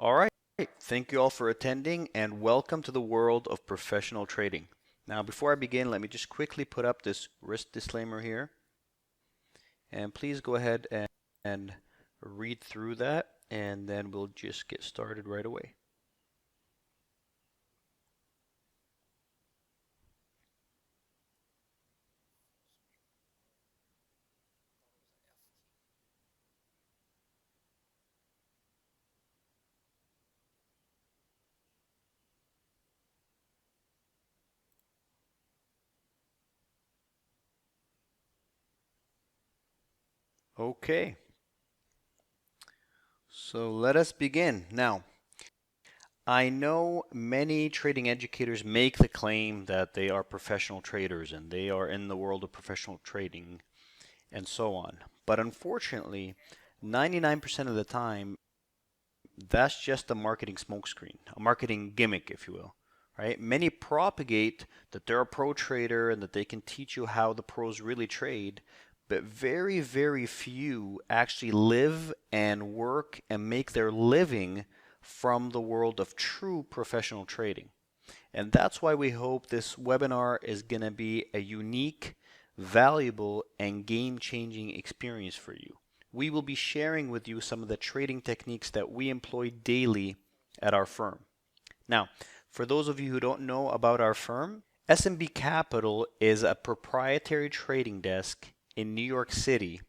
All right. Thank you all for attending and welcome to the world of professional trading. Now, before I begin, let me just quickly put up this risk disclaimer here. And please go ahead and read through that, and then we'll just get started right away. Okay. So let us begin. Now, I know many trading educators make the claim that they are professional traders and they are in the world of professional trading and so on. But unfortunately, 99% of the time, that's just a marketing smokescreen, a marketing gimmick, if you will, right? Many propagate that they're a pro trader and that they can teach you how the pros really trade, but very, very few actually live and work and make their living from the world of true professional trading. And that's why we hope this webinar is going to be a unique, valuable, and game-changing experience for you. We will be sharing with you some of the trading techniques that we employ daily at our firm. Now, for those of you who don't know about our firm, SMB Capital is a proprietary trading desk in New York City,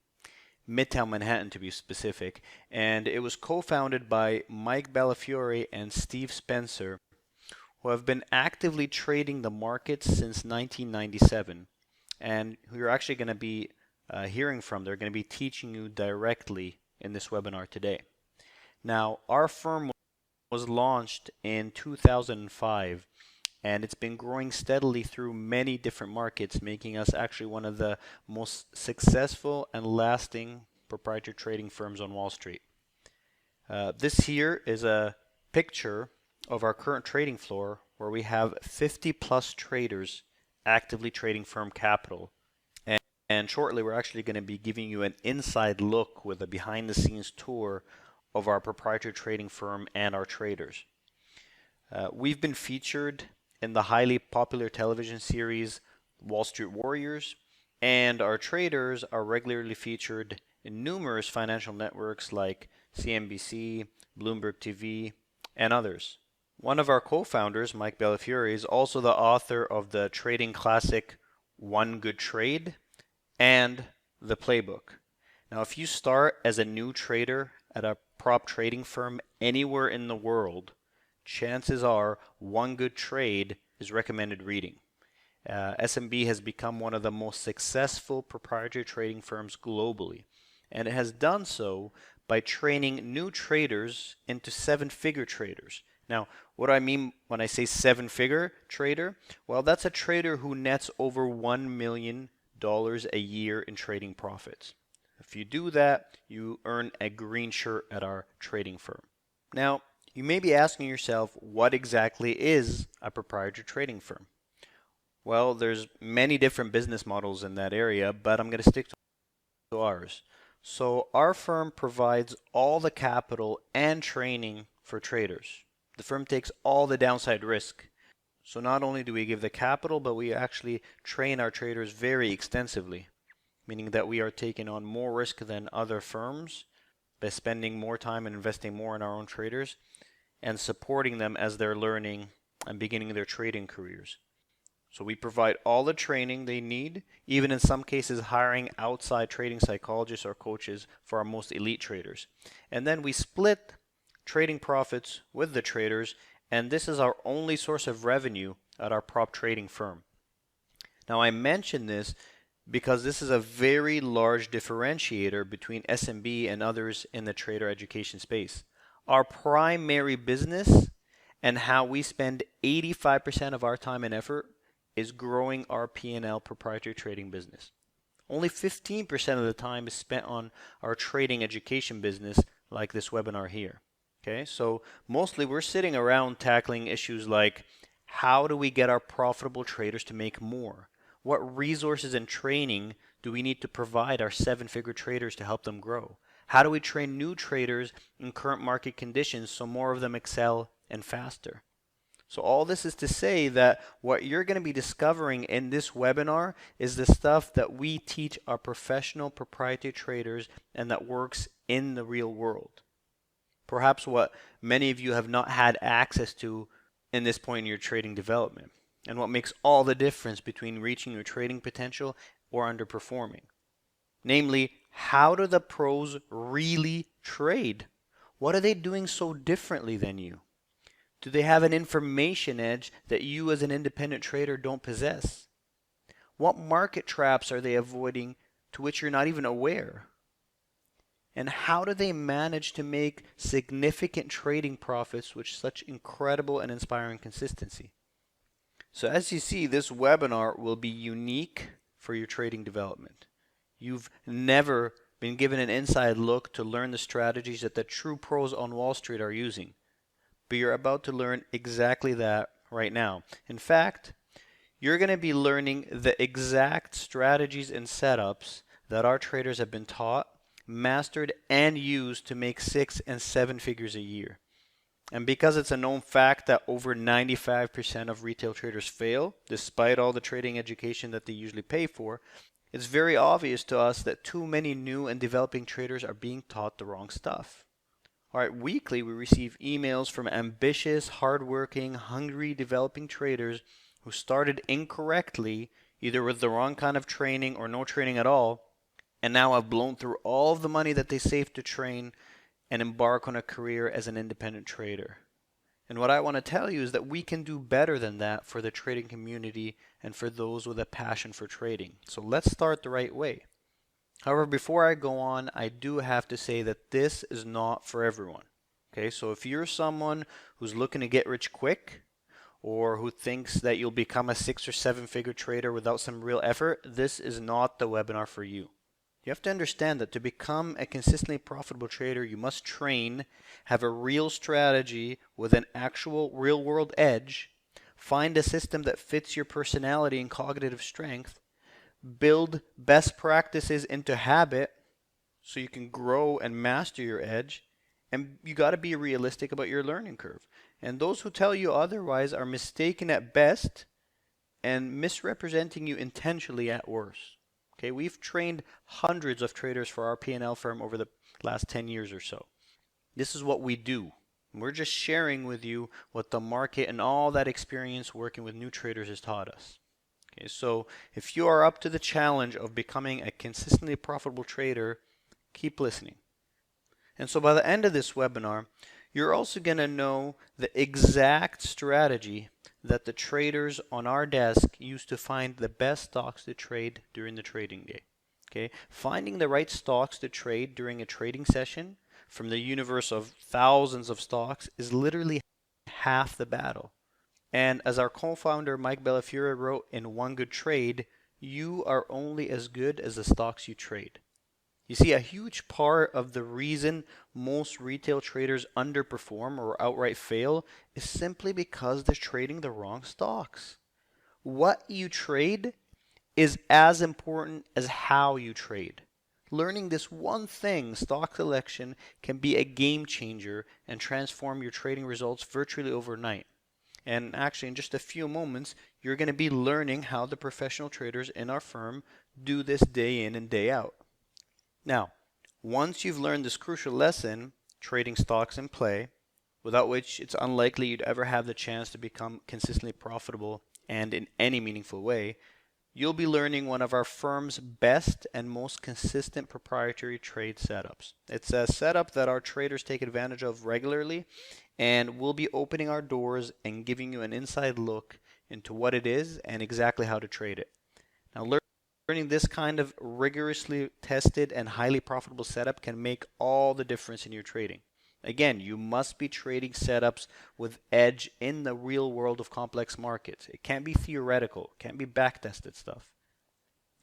Midtown Manhattan to be specific, and it was co-founded by Mike Bellafiore and Steve Spencer, who have been actively trading the markets since 1997, and who you're actually going to be hearing from. They're going to be teaching you directly in this webinar today. Now, our firm was launched in 2005, and it's been growing steadily through many different markets, making us actually one of the most successful and lasting proprietary trading firms on Wall Street. This here is a picture of our current trading floor where we have 50 plus traders actively trading firm capital. And shortly we're actually going to be giving you an inside look with a behind the scenes tour of our proprietary trading firm and our traders. We've been featured in the highly popular television series Wall Street Warriors, and our traders are regularly featured in numerous financial networks like CNBC, Bloomberg TV, and others. One of our co-founders, Mike Bellafiore, is also the author of the trading classic One Good Trade and the Playbook. Now, if you start as a new trader at a prop trading firm anywhere in the world, chances are One Good Trade is recommended reading. SMB has become one of the most successful proprietary trading firms globally, and it has done so by training new traders into seven-figure traders. Now, what do I mean when I say seven-figure trader? Well, that's a trader who nets over $1 million a year in trading profits. If you do that, you earn a green shirt at our trading firm. Now, you may be asking yourself, what exactly is a proprietary trading firm? Well, there's many different business models in that area, but I'm going to stick to ours. So our firm provides all the capital and training for traders. The firm takes all the downside risk. So not only do we give the capital, but we actually train our traders very extensively, meaning that we are taking on more risk than other firms by spending more time and investing more in our own traders and supporting them as they're learning and beginning their trading careers. So we provide all the training they need, even in some cases hiring outside trading psychologists or coaches for our most elite traders. And then we split trading profits with the traders, and this is our only source of revenue at our prop trading firm. Now, I mention this because this is a very large differentiator between SMB and others in the trader education space. Our primary business and how we spend 85% of our time and effort is growing our P&L proprietary trading business. Only 15% of the time is spent on our trading education business like this webinar here. Okay, so mostly we're sitting around tackling issues like how do we get our profitable traders to make more? What resources and training do we need to provide our seven-figure traders to help them grow? How do we train new traders in current market conditions so more of them excel and faster? So all this is to say that what you're going to be discovering in this webinar is the stuff that we teach our professional proprietary traders and that works in the real world. Perhaps what many of you have not had access to in this point in your trading development, and what makes all the difference between reaching your trading potential or underperforming. Namely, how do the pros really trade? What are they doing so differently than you? Do they have an information edge that you as an independent trader don't possess? What market traps are they avoiding to which you're not even aware? And how do they manage to make significant trading profits with such incredible and inspiring consistency? So as you see, this webinar will be unique for your trading development. You've never been given an inside look to learn the strategies that the true pros on Wall Street are using. But you're about to learn exactly that right now. In fact, you're going to be learning the exact strategies and setups that our traders have been taught, mastered, and used to make 6 and 7 figures a year. And because it's a known fact that over 95% of retail traders fail, despite all the trading education that they usually pay for, it's very obvious to us that too many new and developing traders are being taught the wrong stuff. All right, weekly we receive emails from ambitious, hardworking, hungry, developing traders who started incorrectly, either with the wrong kind of training or no training at all, and now have blown through all of the money that they saved to train and embark on a career as an independent trader. And what I want to tell you is that we can do better than that for the trading community and for those with a passion for trading. So let's start the right way. However, before I go on, I do have to say that this is not for everyone. Okay, so if you're someone who's looking to get rich quick, or who thinks that you'll become a 6 or 7 figure trader without some real effort, this is not the webinar for you. You have to understand that to become a consistently profitable trader, you must train, have a real strategy with an actual real world edge, find a system that fits your personality and cognitive strength, build best practices into habit so you can grow and master your edge, and you got to be realistic about your learning curve. And those who tell you otherwise are mistaken at best and misrepresenting you intentionally at worst. Okay, we've trained hundreds of traders for our P&L firm over the last 10 years or so. This is what we do. We're just sharing with you what the market and all that experience working with new traders has taught us. Okay, so if you are up to the challenge of becoming a consistently profitable trader, keep listening. And so by the end of this webinar, you're also going to know the exact strategy that the traders on our desk use to find the best stocks to trade during the trading day. Okay, finding the right stocks to trade during a trading session from the universe of thousands of stocks is literally half the battle. And as our co-founder Mike Bellafiore wrote in One Good Trade, you are only as good as the stocks you trade. You see, a huge part of the reason most retail traders underperform or outright fail is simply because they're trading the wrong stocks. What you trade is as important as how you trade. Learning this one thing, stock selection, can be a game changer and transform your trading results virtually overnight. And actually, in just a few moments, you're going to be learning how the professional traders in our firm do this day in and day out. Now, once you've learned this crucial lesson, trading stocks in play, without which it's unlikely you'd ever have the chance to become consistently profitable and in any meaningful way, you'll be learning one of our firm's best and most consistent proprietary trade setups. It's a setup that our traders take advantage of regularly, and we'll be opening our doors and giving you an inside look into what it is and exactly how to trade it. Now, learning this kind of rigorously tested and highly profitable setup can make all the difference in your trading. Again, you must be trading setups with edge in the real world of complex markets. It can't be theoretical, it can't be back-tested stuff.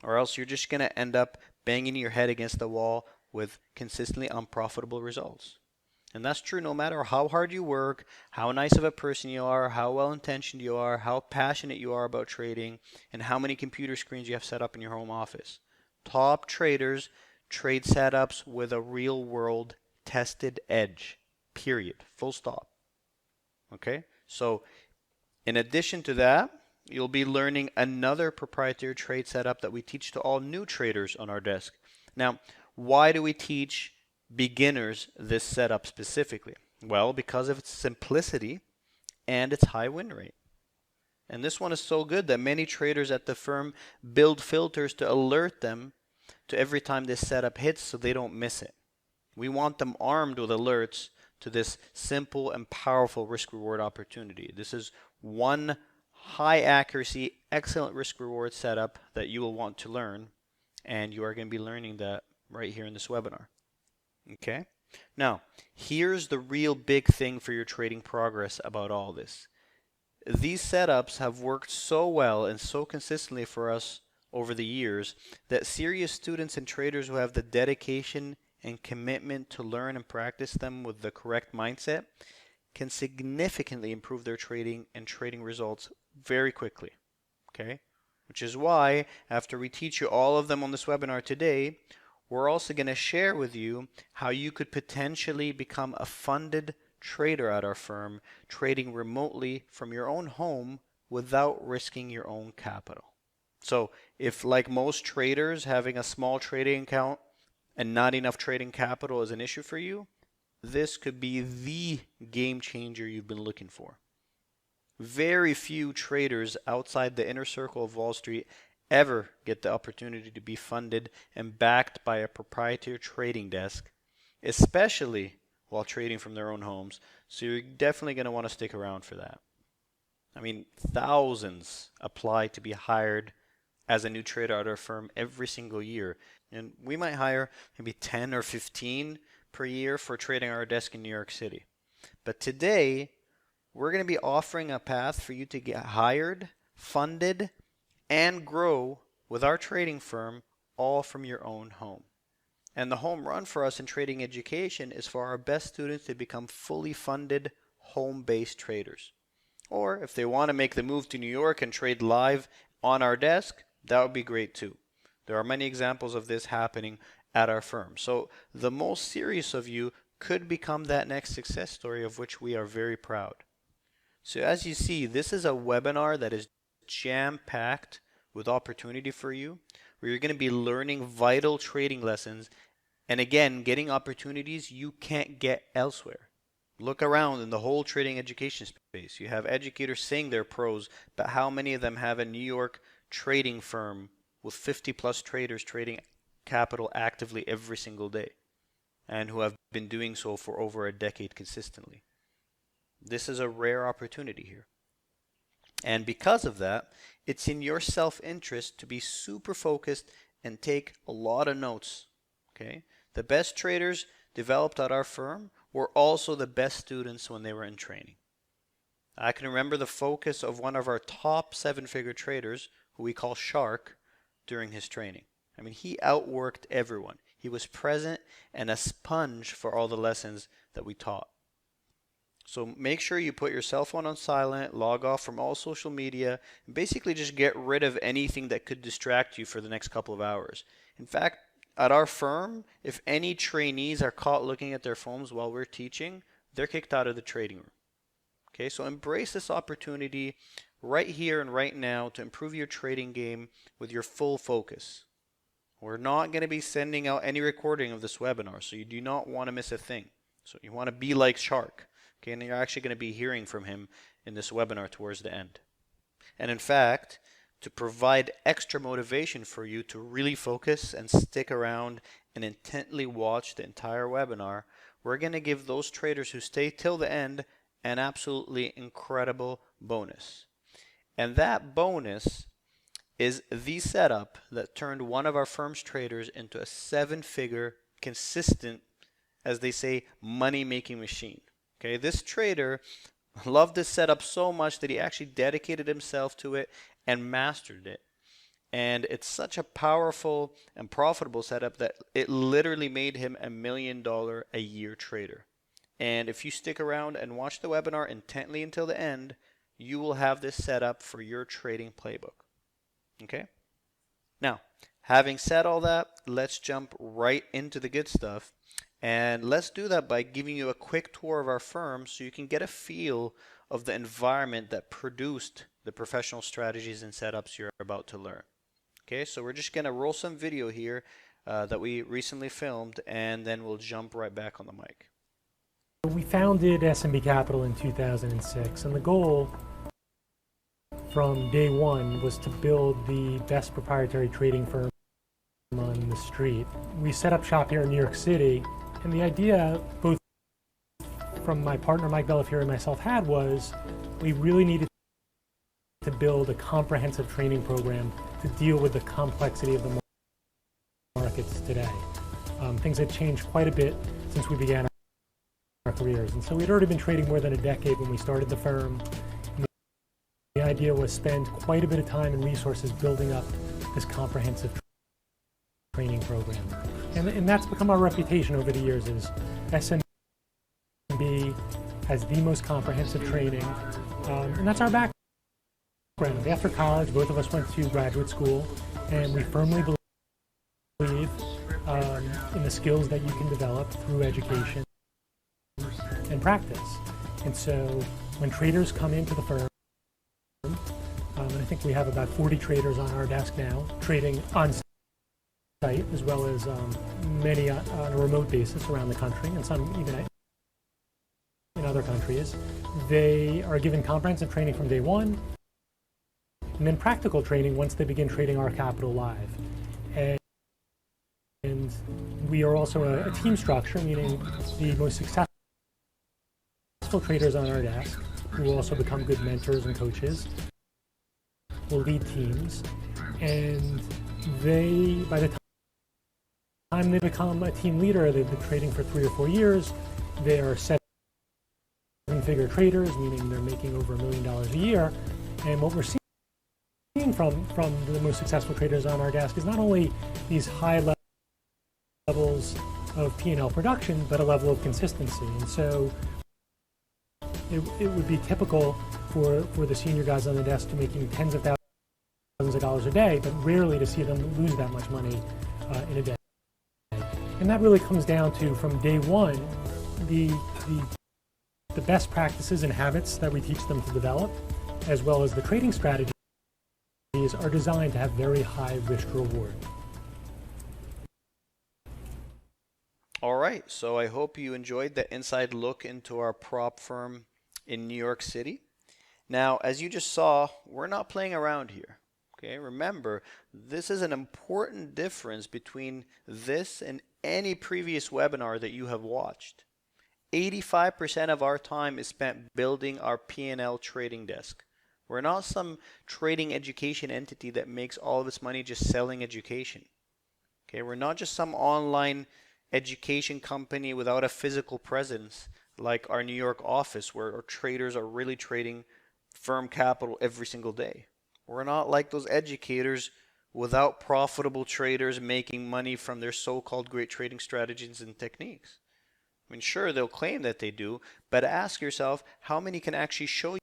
Or else you're just going to end up banging your head against the wall with consistently unprofitable results. And that's true no matter how hard you work, how nice of a person you are, how well-intentioned you are, how passionate you are about trading, and how many computer screens you have set up in your home office. Top traders trade setups with a real world tested edge, period, full stop. Okay, so in addition to that, you'll be learning another proprietary trade setup that we teach to all new traders on our desk. Now, why do we teach beginners this setup specifically? Well, because of its simplicity and its high win rate. And this one is so good that many traders at the firm build filters to alert them to every time this setup hits so they don't miss it. We want them armed with alerts to this simple and powerful risk reward opportunity. This is one high accuracy, excellent risk reward setup that you will want to learn, and you are going to be learning that right here in this webinar. Okay? Now, here's the real big thing for your trading progress about all this. These setups have worked so well and so consistently for us over the years that serious students and traders who have the dedication and commitment to learn and practice them with the correct mindset can significantly improve their trading and trading results very quickly. Okay? Which is why, after we teach you all of them on this webinar today, we're also going to share with you how you could potentially become a funded trader at our firm, trading remotely from your own home without risking your own capital. So if, like most traders, having a small trading account and not enough trading capital is an issue for you, this could be the game changer you've been looking for. Very few traders outside the inner circle of Wall Street ever get the opportunity to be funded and backed by a proprietary trading desk, especially while trading from their own homes. So you're definitely going to want to stick around for that. I mean, thousands apply to be hired as a new trader at our firm every single year. And we might hire maybe 10 or 15 per year for trading our desk in New York City. But today, we're going to be offering a path for you to get hired, funded, and grow with our trading firm all from your own home. And the home run for us in trading education is for our best students to become fully funded, home-based traders. Or if they want to make the move to New York and trade live on our desk, that would be great too. There are many examples of this happening at our firm. So the most serious of you could become that next success story of which we are very proud. So as you see, this is a webinar that is jam-packed with opportunity for you, where you're going to be learning vital trading lessons and again, getting opportunities you can't get elsewhere. Look around in the whole trading education space. You have educators saying they're pros, but how many of them have a New York trading firm with 50 plus traders trading capital actively every single day and who have been doing so for over a decade consistently? This is a rare opportunity here. And because of that, it's in your self-interest to be super focused and take a lot of notes. Okay? The best traders developed at our firm were also the best students when they were in training. I can remember the focus of one of our top 7-figure traders, who we call Shark, during his training. I mean, he outworked everyone. He was present and a sponge for all the lessons that we taught. So make sure you put your cell phone on silent, log off from all social media, and basically just get rid of anything that could distract you for the next couple of hours. In fact, at our firm, if any trainees are caught looking at their phones while we're teaching, they're kicked out of the trading room. Okay, so embrace this opportunity right here and right now to improve your trading game with your full focus. We're not going to be sending out any recording of this webinar, so you do not want to miss a thing. So you want to be like Shark. Okay, and you're actually going to be hearing from him in this webinar towards the end. And in fact, to provide extra motivation for you to really focus and stick around and intently watch the entire webinar, we're going to give those traders who stay till the end an absolutely incredible bonus. And that bonus is the setup that turned one of our firm's traders into a 7-figure, consistent, as they say, money-making machine. Okay, this trader loved this setup so much that he actually dedicated himself to it and mastered it. And it's such a powerful and profitable setup that it literally made him $1 million a year trader. And if you stick around and watch the webinar intently until the end, you will have this set up for your trading playbook. Okay? Now, Having said all that, let's jump right into the good stuff. And let's do that by giving you a quick tour of our firm so you can get a feel of the environment that produced the professional strategies and setups you're about to learn. Okay, so we're just going to roll some video here that we recently filmed, and then we'll jump right back on the mic. We founded SMB Capital in 2006, and the goal from day one was to build the best proprietary trading firm on the street. We set up shop here in New York City, and the idea, both from my partner Mike Bellafiore and myself had, was we really needed to build a comprehensive training program to deal with the complexity of the markets today. Things had changed quite a bit since we began our careers, and so we'd already been trading more than a decade when we started the firm. And the idea was spend quite a bit of time and resources building up this comprehensive training program, and that's become our reputation over the years. Is SMB has the most comprehensive training, and that's our background. After college, both of us went to graduate school, and we firmly believe in the skills that you can develop through education and practice. And so when traders come into the firm, and I think we have about 40 traders on our desk now, trading on site as well as many on a remote basis around the country, and some even in other countries, they are given comprehensive training from day one, and then practical training once they begin trading our capital live. And we are also a team structure, meaning the most successful traders on our desk, who will also become good mentors and coaches, will lead teams, and they, by the time they become a team leader, they've been trading for 3 or 4 years, they are seven-figure traders, meaning they're making over $1 million a year. And what we're seeing from the most successful traders on our desk is not only these high levels of P&L production, but a level of consistency. And so it would be typical for the senior guys on the desk to making tens of thousands of dollars a day, but rarely to see them lose that much money in a day. And that really comes down to, from day one, the best practices and habits that we teach them to develop, as well as the trading strategies, are designed to have very high risk reward. All right, so I hope you enjoyed the inside look into our prop firm in New York City. Now, as you just saw, we're not playing around here. Okay, remember, this is an important difference between this and any previous webinar that you have watched. 85% of our time is spent building our P&L trading desk. We're not some trading education entity that makes all of its money just selling education. Okay, we're not just some online education company without a physical presence like our New York office, where our traders are really trading firm capital every single day. We're not like those educators without profitable traders making money from their so-called great trading strategies and techniques. I mean, sure, they'll claim that they do, but ask yourself, how many can actually show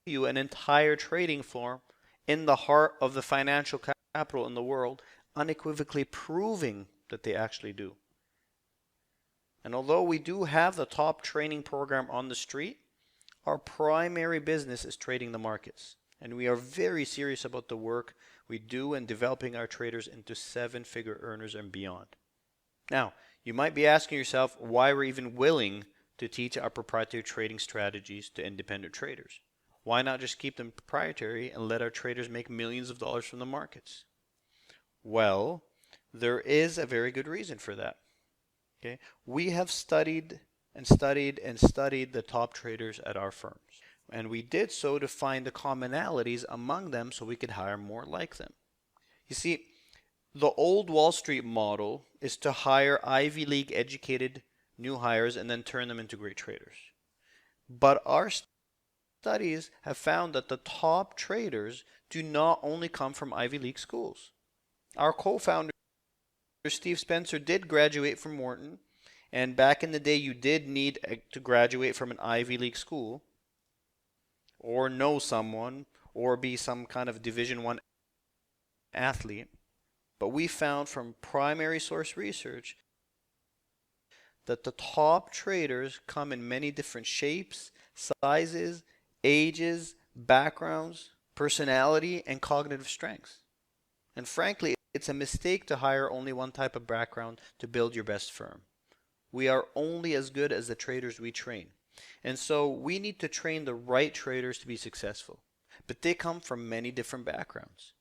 you an entire trading floor in the heart of the financial capital in the world, unequivocally proving that they actually do? And although we do have the top training program on the street, our primary business is trading the markets. And we are very serious about the work we do in developing our traders into seven-figure earners and beyond. Now, you might be asking yourself why we're even willing to teach our proprietary trading strategies to independent traders. Why not just keep them proprietary and let our traders make millions of dollars from the markets? Well, there is a very good reason for that. Okay? We have studied and studied and studied the top traders at our firms. And we did so to find the commonalities among them so we could hire more like them. You see, the old Wall Street model is to hire Ivy League educated new hires and then turn them into great traders. But our studies have found that the top traders do not only come from Ivy League schools. Our co-founder, Steve Spencer, did graduate from Wharton, and back in the day you did need to graduate from an Ivy League school or know someone or be some kind of Division I athlete. But we found from primary source research that the top traders come in many different shapes, sizes, ages, backgrounds, personality, and cognitive strengths. And frankly, it's a mistake to hire only one type of background to build your best firm. We are only as good as the traders we train. And so we need to train the right traders to be successful. But they come from many different backgrounds.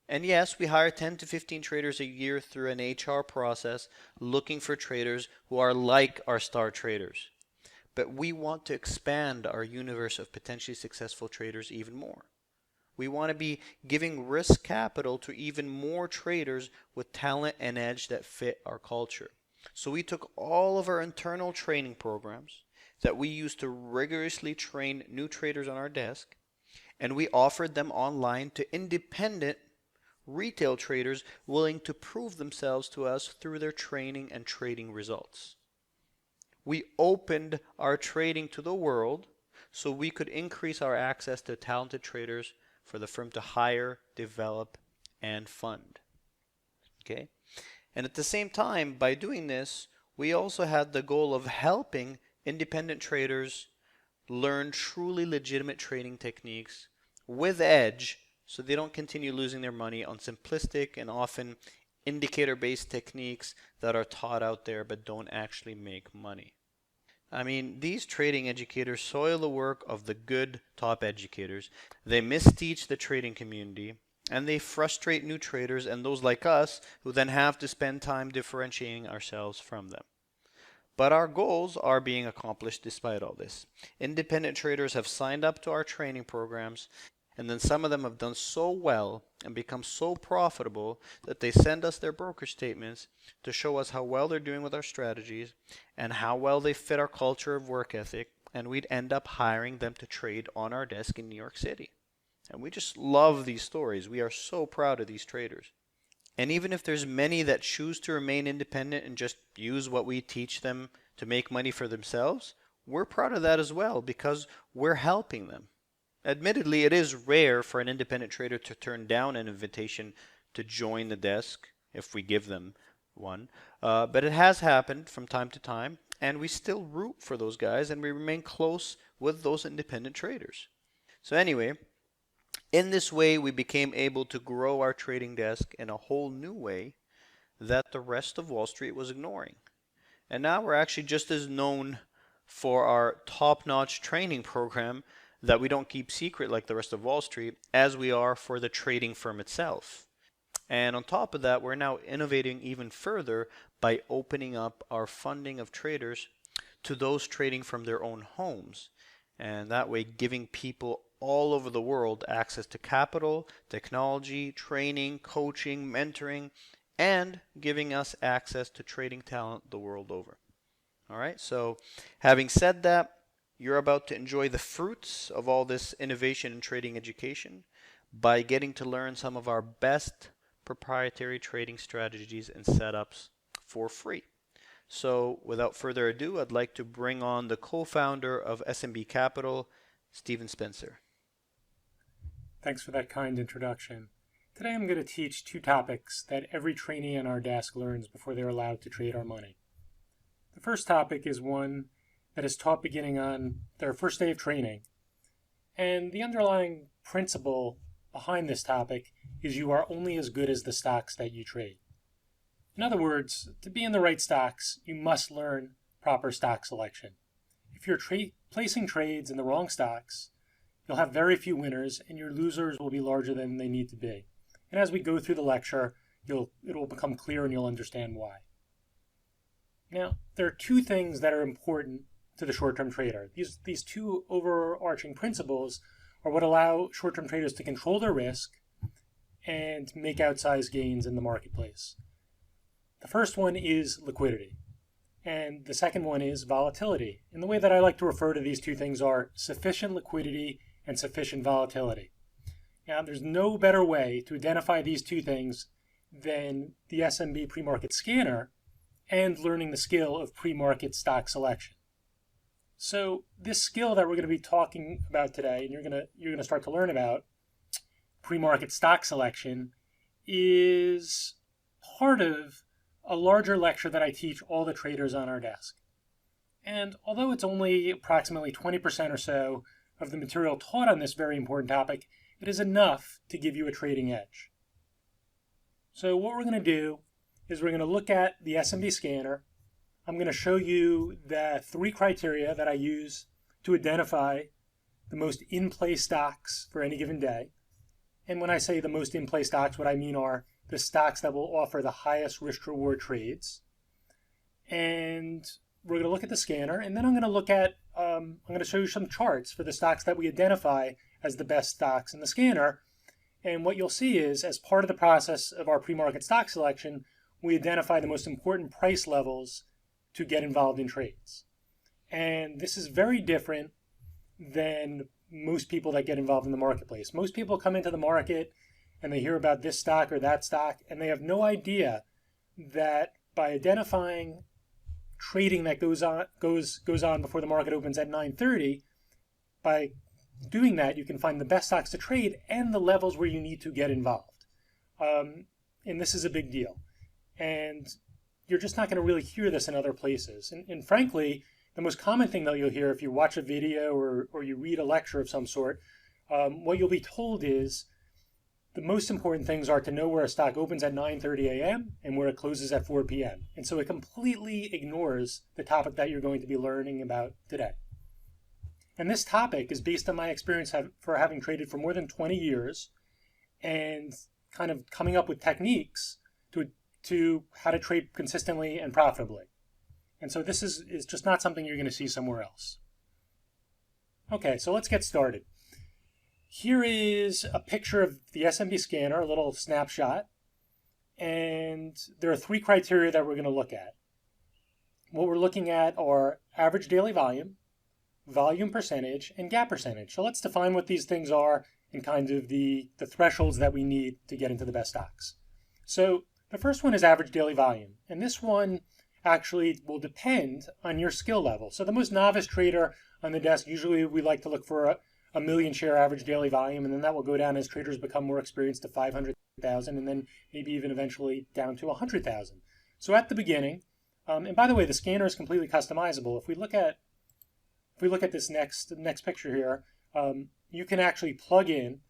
And yes, we hire 10 to 15 traders a year through an HR process looking for traders who are like our star traders. But we want to expand our universe of potentially successful traders even more. We want to be giving risk capital to even more traders with talent and edge that fit our culture. So we took all of our internal training programs that we used to rigorously train new traders on our desk, and we offered them online to independent retail traders willing to prove themselves to us through their training and trading results. We opened our trading to the world so we could increase our access to talented traders for the firm to hire, develop, and fund. Okay? And at the same time, by doing this, we also had the goal of helping independent traders learn truly legitimate trading techniques with edge so they don't continue losing their money on simplistic and often indicator-based techniques that are taught out there but don't actually make money. I mean, these trading educators soil the work of the good top educators. They misteach the trading community, and they frustrate new traders and those like us who then have to spend time differentiating ourselves from them. But our goals are being accomplished despite all this. Independent traders have signed up to our training programs, and then some of them have done so well and become so profitable that they send us their broker statements to show us how well they're doing with our strategies and how well they fit our culture of work ethic, and we'd end up hiring them to trade on our desk in New York City. And we just love these stories. We are so proud of these traders. And even if there's many that choose to remain independent and just use what we teach them to make money for themselves, we're proud of that as well because we're helping them. Admittedly, it is rare for an independent trader to turn down an invitation to join the desk if we give them one. But it has happened from time to time, and we still root for those guys and we remain close with those independent traders. So, anyway, in this way, we became able to grow our trading desk in a whole new way that the rest of Wall Street was ignoring. And now we're actually just as known for our top-notch training program that we don't keep secret like the rest of Wall Street as we are for the trading firm itself. And on top of that, we're now innovating even further by opening up our funding of traders to those trading from their own homes. And that way giving people all over the world access to capital, technology, training, coaching, mentoring, and giving us access to trading talent the world over. All right, so having said that, you're about to enjoy the fruits of all this innovation in trading education by getting to learn some of our best proprietary trading strategies and setups for free. So without further ado, I'd like to bring on the co-founder of SMB Capital, Stephen Spencer. Thanks for that kind introduction. Today I'm going to teach two topics that every trainee on our desk learns before they're allowed to trade our money. The first topic is one that is taught beginning on their first day of training. And the underlying principle behind this topic is you are only as good as the stocks that you trade. In other words, to be in the right stocks, you must learn proper stock selection. If you're placing trades in the wrong stocks, you'll have very few winners and your losers will be larger than they need to be. And as we go through the lecture, it will become clear and you'll understand why. Now, there are two things that are important to the short-term trader. These two overarching principles are what allow short-term traders to control their risk and make outsized gains in the marketplace. The first one is liquidity, and the second one is volatility. And the way that I like to refer to these two things are sufficient liquidity and sufficient volatility. Now, there's no better way to identify these two things than the SMB pre-market scanner and learning the skill of pre-market stock selection. So this skill that we're going to be talking about today, and you're going to start to learn about, pre-market stock selection, is part of a larger lecture that I teach all the traders on our desk. And although it's only approximately 20% or so of the material taught on this very important topic, it is enough to give you a trading edge. So what we're going to do is we're going to look at the SMB scanner. I'm going to show you the 3 criteria that I use to identify the most in-play stocks for any given day. And when I say the most in-play stocks, what I mean are the stocks that will offer the highest risk-reward trades. And we're going to look at the scanner, and then I'm going to look at, I'm going to show you some charts for the stocks that we identify as the best stocks in the scanner. And what you'll see is, as part of the process of our pre-market stock selection, we identify the most important price levels to get involved in trades. And this is very different than most people that get involved in the marketplace. Most people come into the market and they hear about this stock or that stock, and they have no idea that by identifying trading that goes on before the market opens at 9:30, by doing that, you can find the best stocks to trade and the levels where you need to get involved. And this is a big deal. And you're just not going to really hear this in other places. And frankly, the most common thing that you'll hear if you watch a video or you read a lecture of some sort, what you'll be told is the most important things are to know where a stock opens at 9:30 a.m. and where it closes at 4 p.m. And so it completely ignores the topic that you're going to be learning about today. And this topic is based on my experience for having traded for more than 20 years and kind of coming up with techniques to how to trade consistently and profitably. And so this is just not something you're going to see somewhere else. Okay, so let's get started. Here is a picture of the SMB scanner, a little snapshot. And there are 3 criteria that we're going to look at. What we're looking at are average daily volume, volume percentage, and gap percentage. So let's define what these things are and kind of the thresholds that we need to get into the best stocks. So the first one is average daily volume. And this one actually will depend on your skill level. So the most novice trader on the desk, usually we like to look for a million share average daily volume, and then that will go down as traders become more experienced to 500,000, and then maybe even eventually down to 100,000. So at the beginning, and by the way, the scanner is completely customizable. If we look at this next picture here, you can actually plug in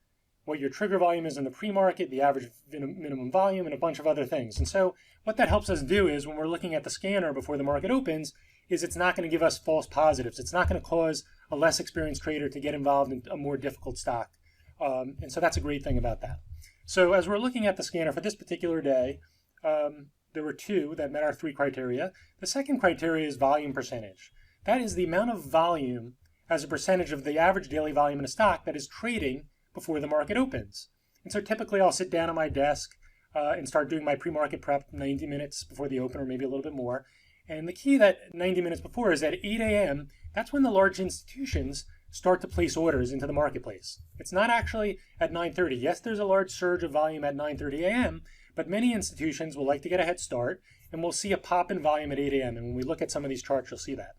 what your trigger volume is in the pre-market, the average minimum volume, and a bunch of other things. And so what that helps us do is when we're looking at the scanner before the market opens, is it's not going to give us false positives. It's not going to cause a less experienced trader to get involved in a more difficult stock. And so that's a great thing about that. So as we're looking at the scanner for this particular day, there were 2 that met our 3 criteria. The second criteria is volume percentage. That is the amount of volume as a percentage of the average daily volume in a stock that is trading before the market opens. And so typically I'll sit down at my desk and start doing my pre-market prep 90 minutes before the open, or maybe a little bit more. And the key that 90 minutes before is at 8 a.m., that's when the large institutions start to place orders into the marketplace. It's not actually at 9:30. Yes, there's a large surge of volume at 9:30 a.m., but many institutions will like to get a head start, and we'll see a pop in volume at 8 a.m. And when we look at some of these charts, you'll see that.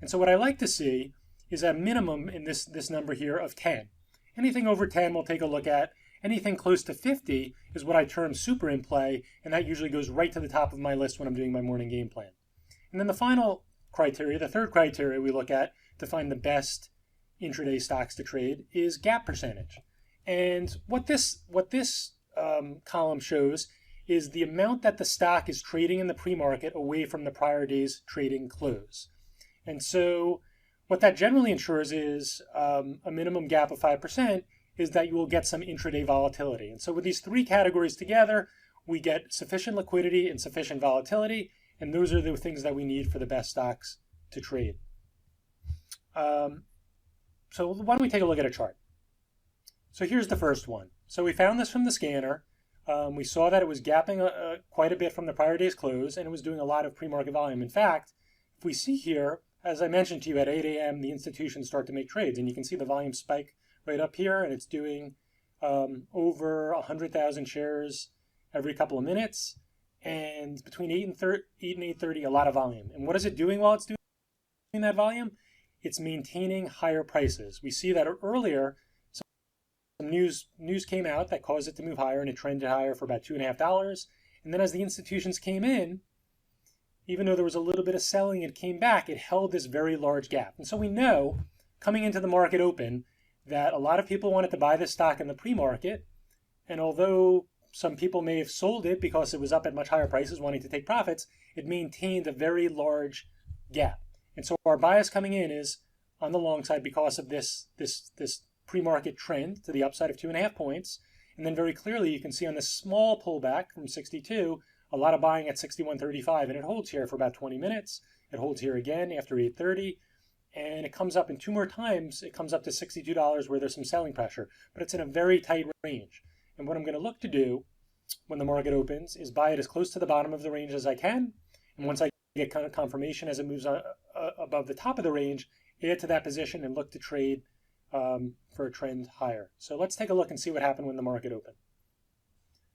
And so what I like to see is a minimum in this number here of 10. Anything over 10 we'll take a look at. Anything close to 50 is what I term super in play, and that usually goes right to the top of my list when I'm doing my morning game plan. And then the final criteria, the third criteria we look at to find the best intraday stocks to trade is gap percentage. And what this column shows is the amount that the stock is trading in the pre-market away from the prior day's trading close. And so what that generally ensures is a minimum gap of 5% is that you will get some intraday volatility. And so with these 3 categories together, we get sufficient liquidity and sufficient volatility, and those are the things that we need for the best stocks to trade. So why don't we take a look at a chart? So here's the first one. So we found this from the scanner. We saw that it was gapping quite a bit from the prior day's close, and it was doing a lot of pre-market volume. In fact, if we see here, as I mentioned to you, at 8 a.m., the institutions start to make trades, and you can see the volume spike right up here, and it's doing over 100,000 shares every couple of minutes, and between 8 and 8:30, a lot of volume. And what is it doing while it's doing that volume? It's maintaining higher prices. We see that earlier, some news came out that caused it to move higher, and it trended higher for about $2.50, And then as the institutions came in, even though there was a little bit of selling, it came back, it held this very large gap. And so we know coming into the market open that a lot of people wanted to buy this stock in the pre-market. And although some people may have sold it because it was up at much higher prices, wanting to take profits, it maintained a very large gap. And so our bias coming in is on the long side because of this pre-market trend to the upside of 2.5 points. And then very clearly you can see on this small pullback from 62, a lot of buying at 61.35, and it holds here for about 20 minutes. It holds here again after 8:30, and it comes up in 2 more times. It comes up to $62 where there's some selling pressure, but it's in a very tight range. And what I'm going to look to do when the market opens is buy it as close to the bottom of the range as I can. And once I get kind of confirmation as it moves above the top of the range, add to that position and look to trade for a trend higher. So let's take a look and see what happened when the market opened.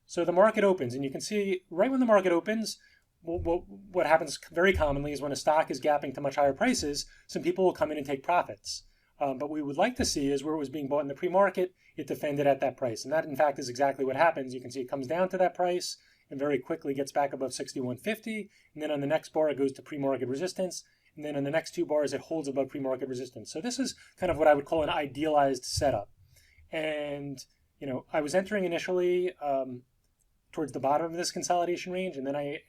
So the market opens, and you can see right when the market opens, what happens very commonly is when a stock is gapping to much higher prices, some people will come in and take profits. But what we would like to see is where it was being bought in the pre-market, it defended at that price. And that, in fact, is exactly what happens. You can see it comes down to that price and very quickly gets back above 61.50. And then on the next bar, it goes to pre-market resistance. And then on the next 2 bars, it holds above pre-market resistance. So this is kind of what I would call an idealized setup. And, I was entering initially towards the bottom of this consolidation range, and then I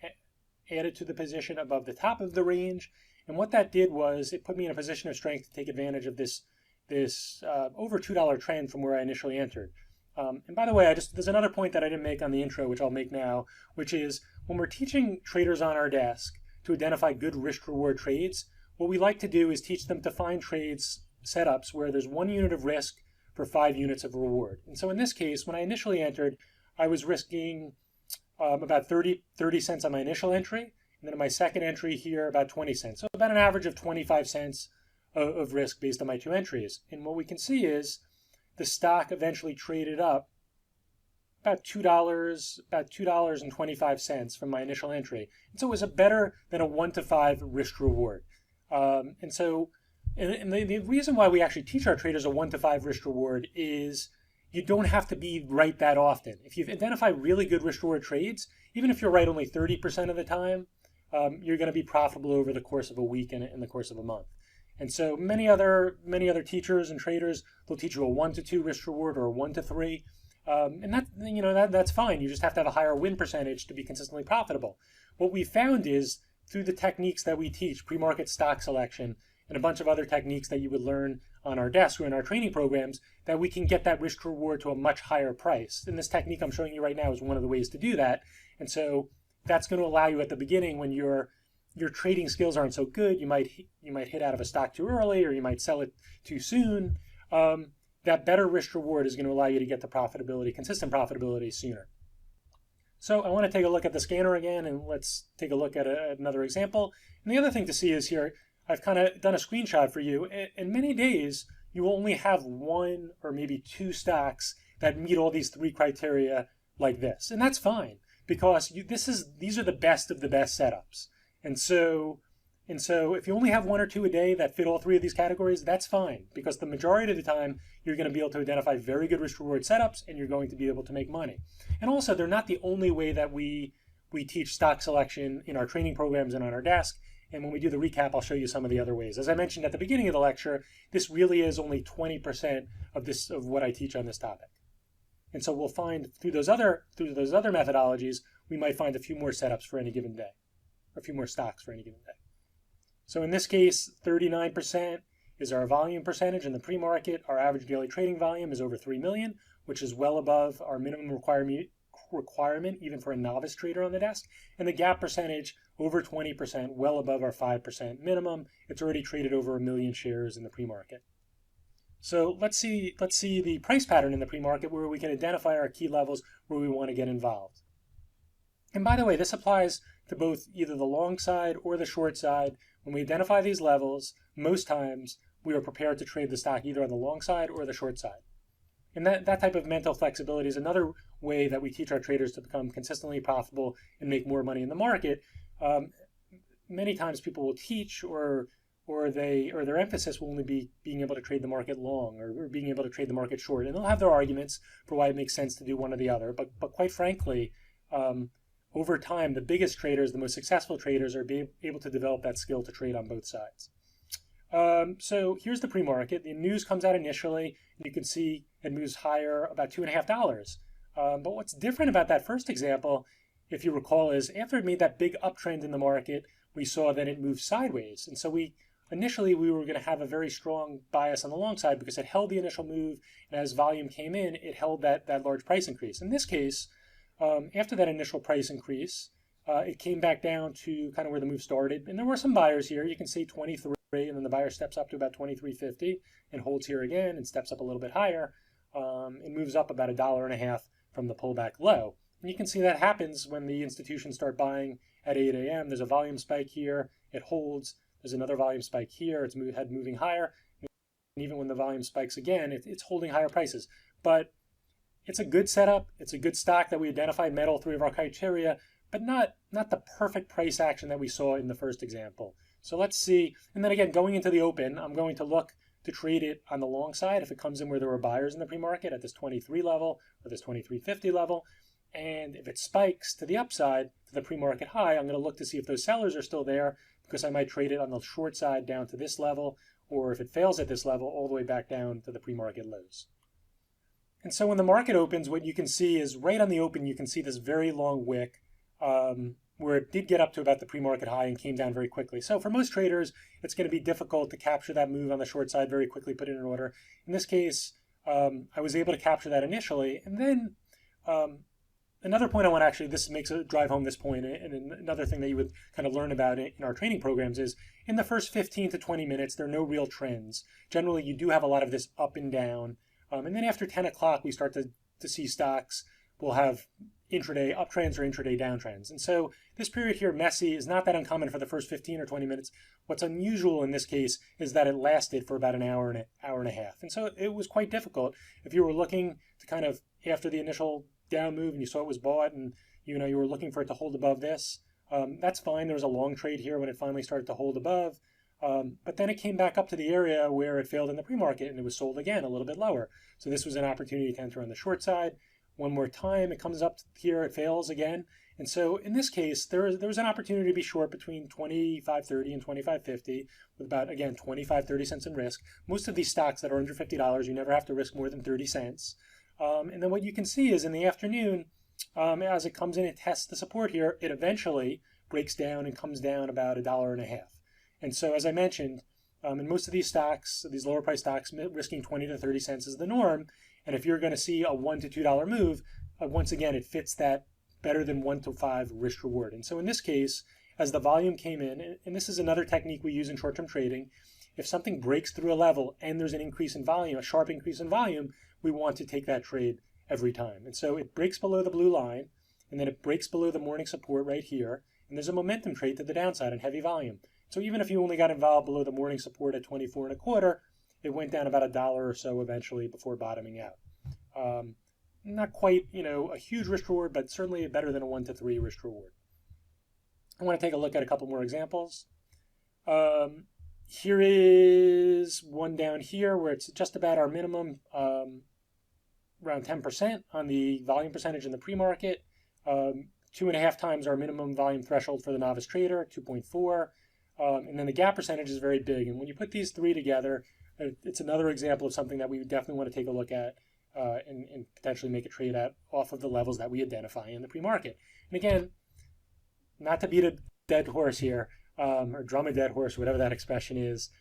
added to the position above the top of the range. And what that did was it put me in a position of strength to take advantage of this over $2 trend from where I initially entered. And by the way, there's another point that I didn't make on the intro, which I'll make now, which is when we're teaching traders on our desk to identify good risk-reward trades, what we like to do is teach them to find trades setups where there's 1 unit of risk for 5 units of reward. And so in this case, when I initially entered, I was risking about 30 cents on my initial entry, and then in my second entry here, about 20 cents. So about an average of 25 cents of risk based on my 2 entries. And what we can see is the stock eventually traded up about $2.25 from my initial entry. And so it was better than a 1 to 5 risk reward. And the reason why we actually teach our traders a 1 to 5 risk reward is you don't have to be right that often. If you identify really good risk reward trades, even if you're right only 30% of the time, you're going to be profitable over the course of a week and in the course of a month. And so many other teachers and traders, they'll teach you a 1 to 2 risk reward or a 1 to 3. And that's fine. You just have to have a higher win percentage to be consistently profitable. What we found is through the techniques that we teach, pre-market stock selection, and a bunch of other techniques that you would learn on our desk or in our training programs, that we can get that risk reward to a much higher price. And this technique I'm showing you right now is one of the ways to do that. And so that's going to allow you at the beginning, when your trading skills aren't so good, you might hit out of a stock too early, or you might sell it too soon. That better risk reward is going to allow you to get the profitability, consistent profitability sooner. So I want to take a look at the scanner again, and let's take a look at another example. And the other thing to see is here, I've kind of done a screenshot for you. In many days, you will only have 1 or maybe 2 stocks that meet all these 3 criteria like this. And that's fine, because these are the best of the best setups. And so if you only have 1 or 2 a day that fit all 3 of these categories, that's fine, because the majority of the time, you're going to be able to identify very good risk-reward setups, and you're going to be able to make money. And also, they're not the only way that we teach stock selection in our training programs and on our desk. And when we do the recap, I'll show you some of the other ways. As I mentioned at the beginning of the lecture, this really is only 20% of what I teach on this topic. And so we'll find through those other methodologies, we might find a few more setups for any given day, or a few more stocks for any given day. So in this case, 39% is our volume percentage in the pre-market. Our average daily trading volume is over 3 million, which is well above our minimum requirement even for a novice trader on the desk. And the gap percentage over 20%, well above our 5% minimum. It's already traded over 1 million shares in the pre-market. So let's see the price pattern in the pre-market, where we can identify our key levels where we want to get involved. And by the way, this applies to both either the long side or the short side. When we identify these levels, most times we are prepared to trade the stock either on the long side or the short side. And that type of mental flexibility is another way that we teach our traders to become consistently profitable and make more money in the market. Many times people will teach or their emphasis will only be being able to trade the market long or being able to trade the market short. And they'll have their arguments for why it makes sense to do one or the other. But quite frankly, over time, the biggest traders, the most successful traders, are able to develop that skill to trade on both sides. So here's the pre-market. The news comes out initially, and you can see it moves higher about $2.50. But what's different about that first example, if you recall, is after it made that big uptrend in the market, we saw that it moved sideways. And so initially we were going to have a very strong bias on the long side because it held the initial move, and as volume came in, it held that large price increase. In this case, after that initial price increase, it came back down to kind of where the move started. And there were some buyers here. You can see 23, and then the buyer steps up to about 23.50 and holds here again and steps up a little bit higher. It moves up about $1.50 from the pullback low. And you can see that happens when the institutions start buying at 8 a.m. There's a volume spike here. It holds. There's another volume spike here. It's moving higher. And even when the volume spikes again, it's holding higher prices. But it's a good setup. It's a good stock that we identified, met all three of our criteria, but not the perfect price action that we saw in the first example. So let's see. And then again, going into the open, I'm going to look to trade it on the long side if it comes in where there were buyers in the pre-market at this 23 level or this 23.50 level. And if it spikes to the upside, to the pre-market high, I'm going to look to see if those sellers are still there, because I might trade it on the short side down to this level, or if it fails at this level, all the way back down to the pre-market lows. And so when the market opens, what you can see is right on the open, you can see this very long wick where it did get up to about the pre-market high and came down very quickly. So for most traders, it's going to be difficult to capture that move on the short side very quickly, put it in order. In this case, I was able to capture that initially. And then another point I want to actually, this makes a drive home this point, and another thing that you would kind of learn about in our training programs is in the first 15 to 20 minutes, there are no real trends. Generally, you do have a lot of this up and down. And then after 10 o'clock, we start to see stocks will have intraday uptrends or intraday downtrends. And so this period here, messy, is not that uncommon for the first 15 or 20 minutes. What's unusual in this case is that it lasted for about an hour and a half. And so it was quite difficult. If you were looking to kind of, after the initial down move and you saw it was bought and you were looking for it to hold above this, that's fine. There was a long trade here when it finally started to hold above. But then it came back up to the area where it failed in the pre-market and it was sold again a little bit lower. So this was an opportunity to enter on the short side. One more time, it comes up here, it fails again. And so in this case, there was an opportunity to be short between 25.30 and 25.50 with about, again, 25-30 cents in risk. Most of these stocks that are under $50, you never have to risk more than 30 cents. And then what you can see is in the afternoon, as it comes in, it tests the support here, it eventually breaks down and comes down about $1.50. And so, as I mentioned, in most of these stocks, these lower price stocks, risking 20 to 30 cents is the norm. And if you're going to see a $1 to $2 move, once again, it fits that better than 1 to 5 risk reward. And so in this case, as the volume came in, and this is another technique we use in short-term trading, if something breaks through a level and there's an increase in volume, a sharp increase in volume, we want to take that trade every time. And so it breaks below the blue line, and then it breaks below the morning support right here, and there's a momentum trade to the downside on heavy volume. So even if you only got involved below the morning support at 24.25, it went down about $1 or so eventually before bottoming out. Not quite, a huge risk reward, but certainly better than a 1 to 3 risk reward. I want to take a look at a couple more examples. Here is one down here where it's just about our minimum, around 10% on the volume percentage in the pre-market. 2.5 times our minimum volume threshold for the novice trader, 2.4. And then the gap percentage is very big. And when you put these three together, it's another example of something that we would definitely want to take a look at and potentially make a trade at off of the levels that we identify in the pre-market. And again, not to beat a dead horse here, or drum a dead horse, whatever that expression is,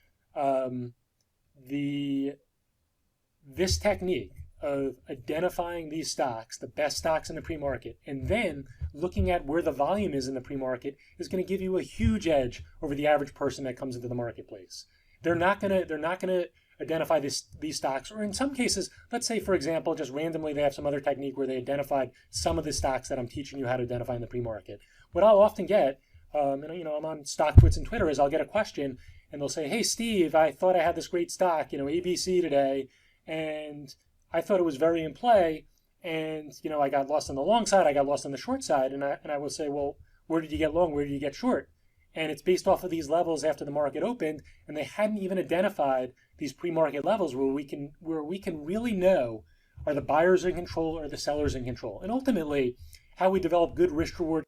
this technique of identifying these stocks, the best stocks in the pre-market, and then looking at where the volume is in the pre-market is going to give you a huge edge over the average person that comes into the marketplace. They're not going to identify these stocks, or in some cases, let's say, for example, just randomly they have some other technique where they identified some of the stocks that I'm teaching you how to identify in the pre-market. What I'll often get, I'm on StockTwits and Twitter, is I'll get a question and they'll say, hey, Steve, I thought I had this great stock, ABC today, and I thought it was very in play, and I got lost on the long side, I got lost on the short side, and I will say, well, where did you get long? Where did you get short? And it's based off of these levels after the market opened, and they hadn't even identified these pre-market levels where we can really know, are the buyers in control or the sellers in control? And ultimately, how we develop good risk reward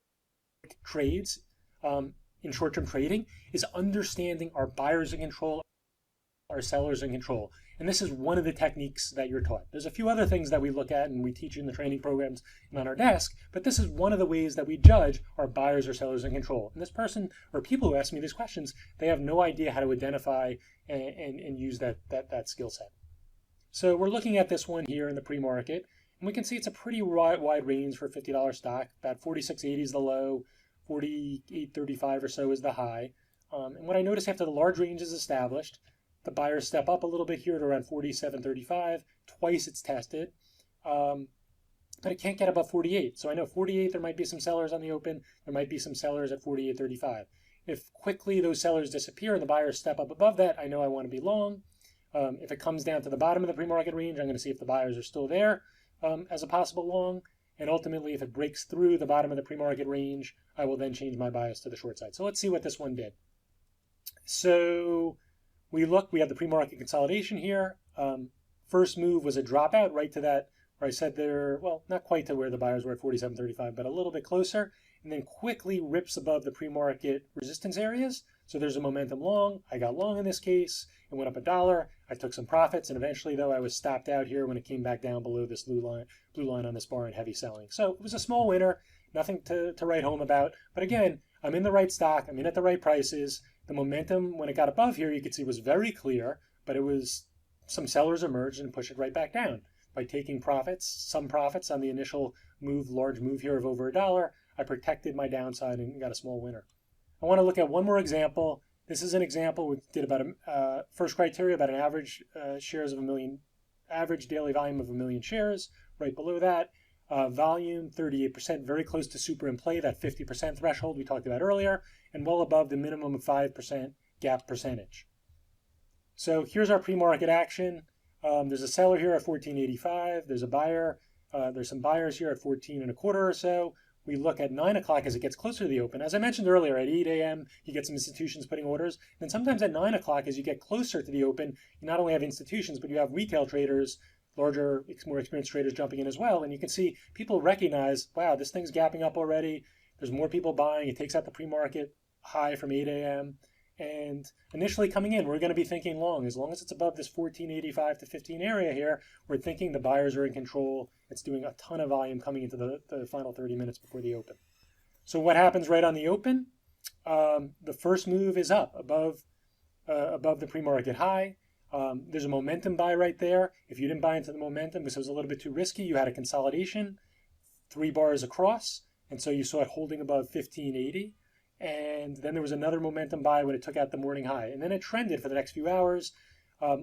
trades in short-term trading is understanding our buyers in control, our sellers in control. And this is one of the techniques that you're taught. There's a few other things that we look at and we teach in the training programs and on our desk, but this is one of the ways that we judge our buyers or sellers in control. And this person or people who ask me these questions, they have no idea how to identify and use that skill set. So we're looking at this one here in the pre-market, and we can see it's a pretty wide range for a $50 stock. About 46.80 is the low, 48.35 or so is the high. And what I notice after the large range is established, the buyers step up a little bit here to around 47.35. Twice it's tested, but it can't get above 48. So I know 48, there might be some sellers on the open. There might be some sellers at 48.35. If quickly those sellers disappear and the buyers step up above that, I know I want to be long. If it comes down to the bottom of the pre-market range, I'm going to see if the buyers are still there as a possible long. And ultimately, if it breaks through the bottom of the pre-market range, I will then change my bias to the short side. So let's see what this one did. So we have the pre-market consolidation here. First move was a dropout right to that, where I said there, well, not quite to where the buyers were at 47.35, but a little bit closer, and then quickly rips above the pre-market resistance areas. So there's a momentum long. I got long in this case. It went up $1. I took some profits, and eventually, though, I was stopped out here when it came back down below this blue line on this bar in heavy selling. So it was a small winner, nothing to write home about. But again, I'm in the right stock. I'm in at the right prices. The momentum, when it got above here, you could see was very clear, but it was some sellers emerged and pushed it right back down. By taking profits, some profits on the initial move, large move here of over $1, I protected my downside and got a small winner. I want to look at one more example. This is an example we did about first criteria, about an average shares of a million, average daily volume of 1 million shares. Right below that, volume 38%, very close to super in play, that 50% threshold we talked about earlier, and well above the minimum of 5% gap percentage. So here's our pre-market action. There's a seller here at 14.85. There's a buyer. There's some buyers here at 14.25 or so. We look at 9 o'clock as it gets closer to the open. As I mentioned earlier, at 8 a.m., you get some institutions putting orders. And sometimes at 9 o'clock, as you get closer to the open, you not only have institutions, but you have retail traders, larger, more experienced traders jumping in as well. And you can see people recognize, wow, this thing's gapping up already. There's more people buying. It takes out the pre-market high from 8 a.m. And initially coming in, we're going to be thinking long. As long as it's above this 14.85 to 15 area here, we're thinking the buyers are in control. It's doing a ton of volume coming into the final 30 minutes before the open. So what happens right on the open? The first move is up above the pre-market high. There's a momentum buy right there. If you didn't buy into the momentum, this was a little bit too risky. You had a consolidation, 3 bars across, and so you saw it holding above 15.80. And then there was another momentum buy when it took out the morning high. And then it trended for the next few hours,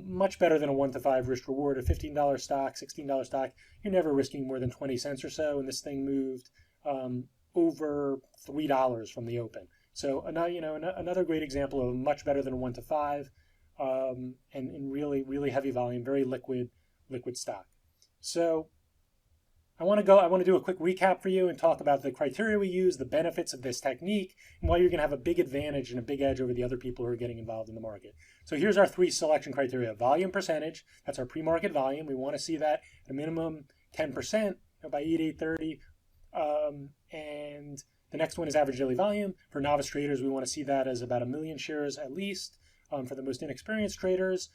much better than a 1 to 5 risk reward. A $15 stock, $16 stock, you're never risking more than 20 cents or so. And this thing moved over $3 from the open. So another great example of much better than a 1 to 5 and really, really heavy volume, very liquid stock. So I want to do a quick recap for you and talk about the criteria we use, the benefits of this technique, and why you're going to have a big advantage and a big edge over the other people who are getting involved in the market. So here's our 3 selection criteria. Volume percentage, that's our pre-market volume. We want to see that at a minimum 10% by 8:30. And the next one is average daily volume. For novice traders, we want to see that as about 1 million shares at least. For the most inexperienced traders,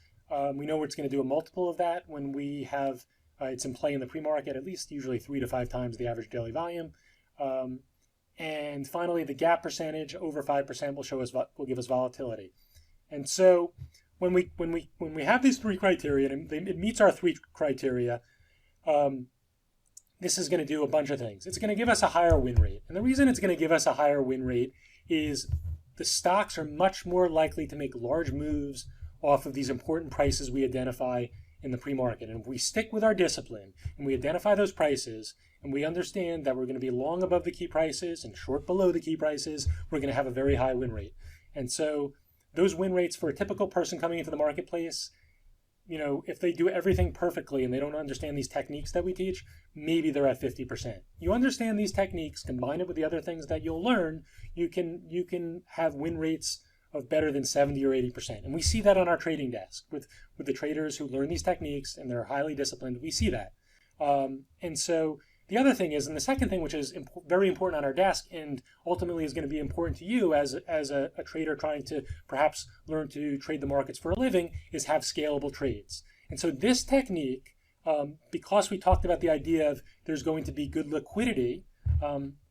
we know it's going to do a multiple of that when we have it's in play in the pre-market, at least usually 3 to 5 times the average daily volume. And finally, the gap percentage over 5% will give us volatility. And so when we have these 3 criteria and it meets our 3 criteria, this is going to do a bunch of things. It's going to give us a higher win rate. And the reason it's going to give us a higher win rate is the stocks are much more likely to make large moves off of these important prices we identify in the pre-market. And if we stick with our discipline and we identify those prices and we understand that we're going to be long above the key prices and short below the key prices, we're going to have a very high win rate. And so those win rates for a typical person coming into the marketplace, if they do everything perfectly and they don't understand these techniques that we teach, maybe they're at 50%. You understand these techniques, combine it with the other things that you'll learn, you can have win rates of better than 70 or 80%. And we see that on our trading desk with the traders who learn these techniques and they're highly disciplined. We see that. And so The other thing is, and the second thing, which is very important on our desk and ultimately is going to be important to you as a trader trying to perhaps learn to trade the markets for a living, is have scalable trades. And so this technique, because we talked about the idea of there's going to be good liquidity,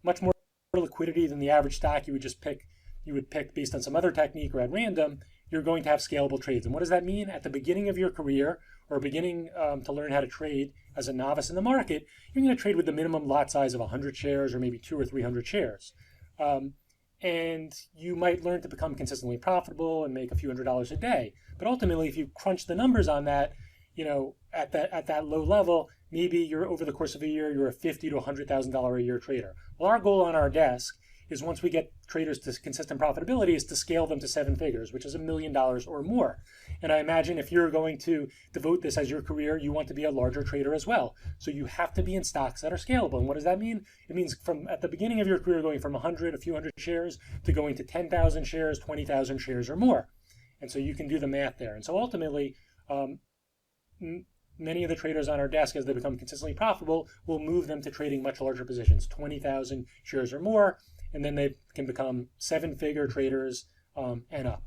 much more liquidity than the average stock you would pick based on some other technique or at random, you're going to have scalable trades. And what does that mean? At the beginning of your career or beginning to learn how to trade as a novice in the market, you're going to trade with the minimum lot size of 100 shares or maybe 200 or 300 shares. And you might learn to become consistently profitable and make a few $100s a day. But ultimately, if you crunch the numbers on that, at that low level, maybe you're over the course of a year, you're a $50,000 to $100,000 a year trader. Well, our goal on our desk is once we get traders to consistent profitability is to scale them to seven figures, which is $1 million or more. And I imagine if you're going to devote this as your career, you want to be a larger trader as well. So you have to be in stocks that are scalable. And what does that mean? It means from at the beginning of your career, going from 100, a few hundred shares to going to 10,000 shares, 20,000 shares or more. And so you can do the math there. And so ultimately, many of the traders on our desk, as they become consistently profitable, will move them to trading much larger positions, 20,000 shares or more, and then they can become seven-figure traders and up.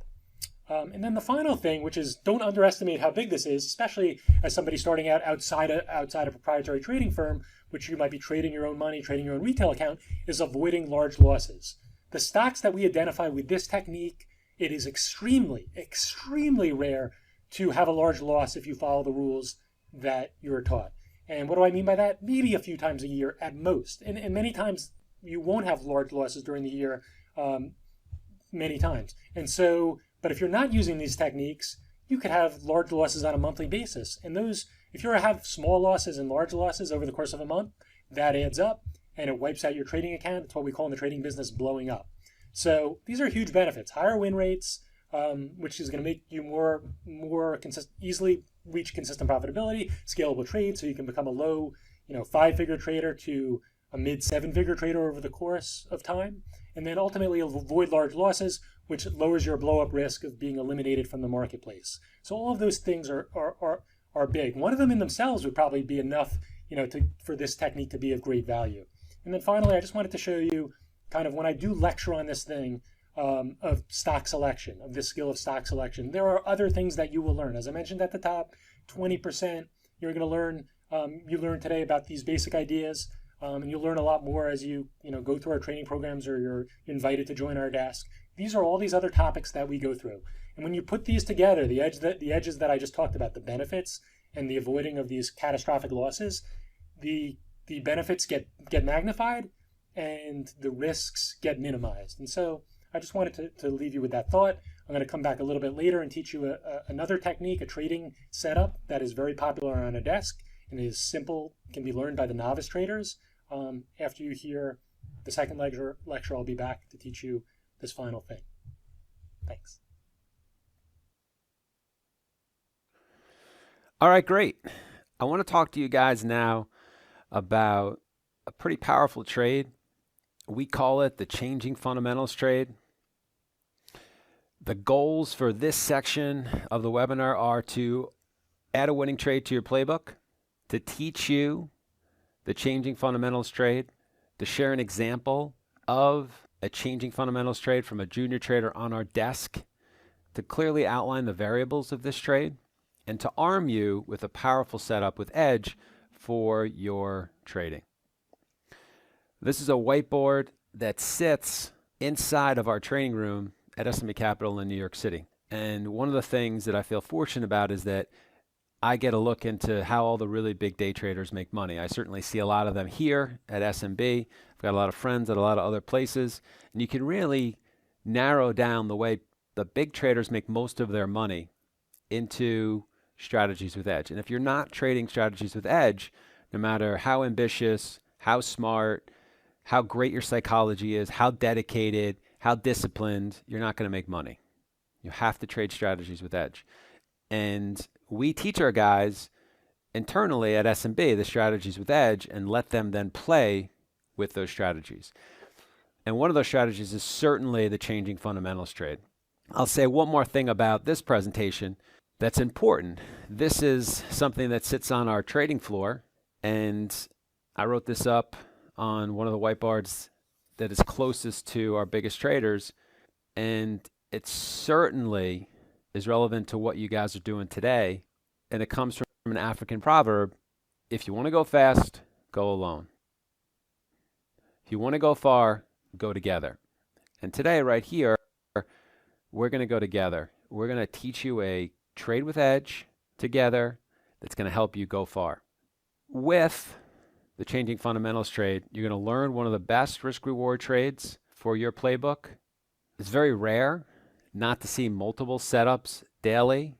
And then the final thing, which is don't underestimate how big this is, especially as somebody starting out outside a proprietary trading firm, which you might be trading your own money, trading your own retail account, is avoiding large losses. The stocks that we identify with this technique, it is extremely, extremely rare to have a large loss if you follow the rules that you're taught. And what do I mean by that? Maybe a few times a year at most. And many times you won't have large losses during the year, many times. And so, but if you're not using these techniques, you could have large losses on a monthly basis. And those, if you have small losses and large losses over the course of a month, that adds up and it wipes out your trading account. It's what we call in the trading business blowing up. So these are huge benefits. Higher win rates, which is going to make you more easily reach consistent profitability, scalable trade, so you can become a low, five-figure trader to a mid seven-figure trader over the course of time, and then ultimately avoid large losses, which lowers your blow-up risk of being eliminated from the marketplace. So all of those things are big. One of them in themselves would probably be enough, for this technique to be of great value. And then finally, I just wanted to show you kind of when I do lecture on this thing, of stock selection, of this skill of stock selection. There are other things that you will learn. As I mentioned at the top, 20% you're going to learn, you learn today about these basic ideas, and you'll learn a lot more as you go through our training programs or you're invited to join our desk. These are all these other topics that we go through. And when you put these together, the edges that I just talked about, the benefits and the avoiding of these catastrophic losses, the benefits get magnified and the risks get minimized. And so I just wanted to leave you with that thought. I'm going to come back a little bit later and teach you another technique, a trading setup that is very popular on a desk and is simple, can be learned by the novice traders. After you hear the second lecture, I'll be back to teach you this final thing. Thanks. All right, great. I want to talk to you guys now about a pretty powerful trade. We call it the changing fundamentals trade. The goals for this section of the webinar are to add a winning trade to your playbook, to teach you the changing fundamentals trade, to share an example of a changing fundamentals trade from a junior trader on our desk, to clearly outline the variables of this trade, and to arm you with a powerful setup with Edge for your trading. This is a whiteboard that sits inside of our training room at SMB Capital in New York City. And one of the things that I feel fortunate about is that I get a look into how all the really big day traders make money. I certainly see a lot of them here at SMB. I've got a lot of friends at a lot of other places. And you can really narrow down the way the big traders make most of their money into strategies with Edge. And if you're not trading strategies with Edge, no matter how ambitious, how smart, how great your psychology is, how dedicated, how disciplined, you're not going to make money. You have to trade strategies with Edge. And we teach our guys internally at SMB the strategies with Edge and let them then play with those strategies. And one of those strategies is certainly the changing fundamentals trade. I'll say one more thing about this presentation that's important. This is something that sits on our trading floor, and I wrote this up on one of the whiteboards that is closest to our biggest traders, and it certainly is relevant to what you guys are doing today. And it comes from an African proverb: if you want to go fast, go alone. If you want to go far, go together. And today, right here, we're going to go together. We're going to teach you a trade with edge together that's going to help you go far. With the changing fundamentals trade, you're going to learn one of the best risk reward trades for your playbook. It's very rare not to see multiple setups daily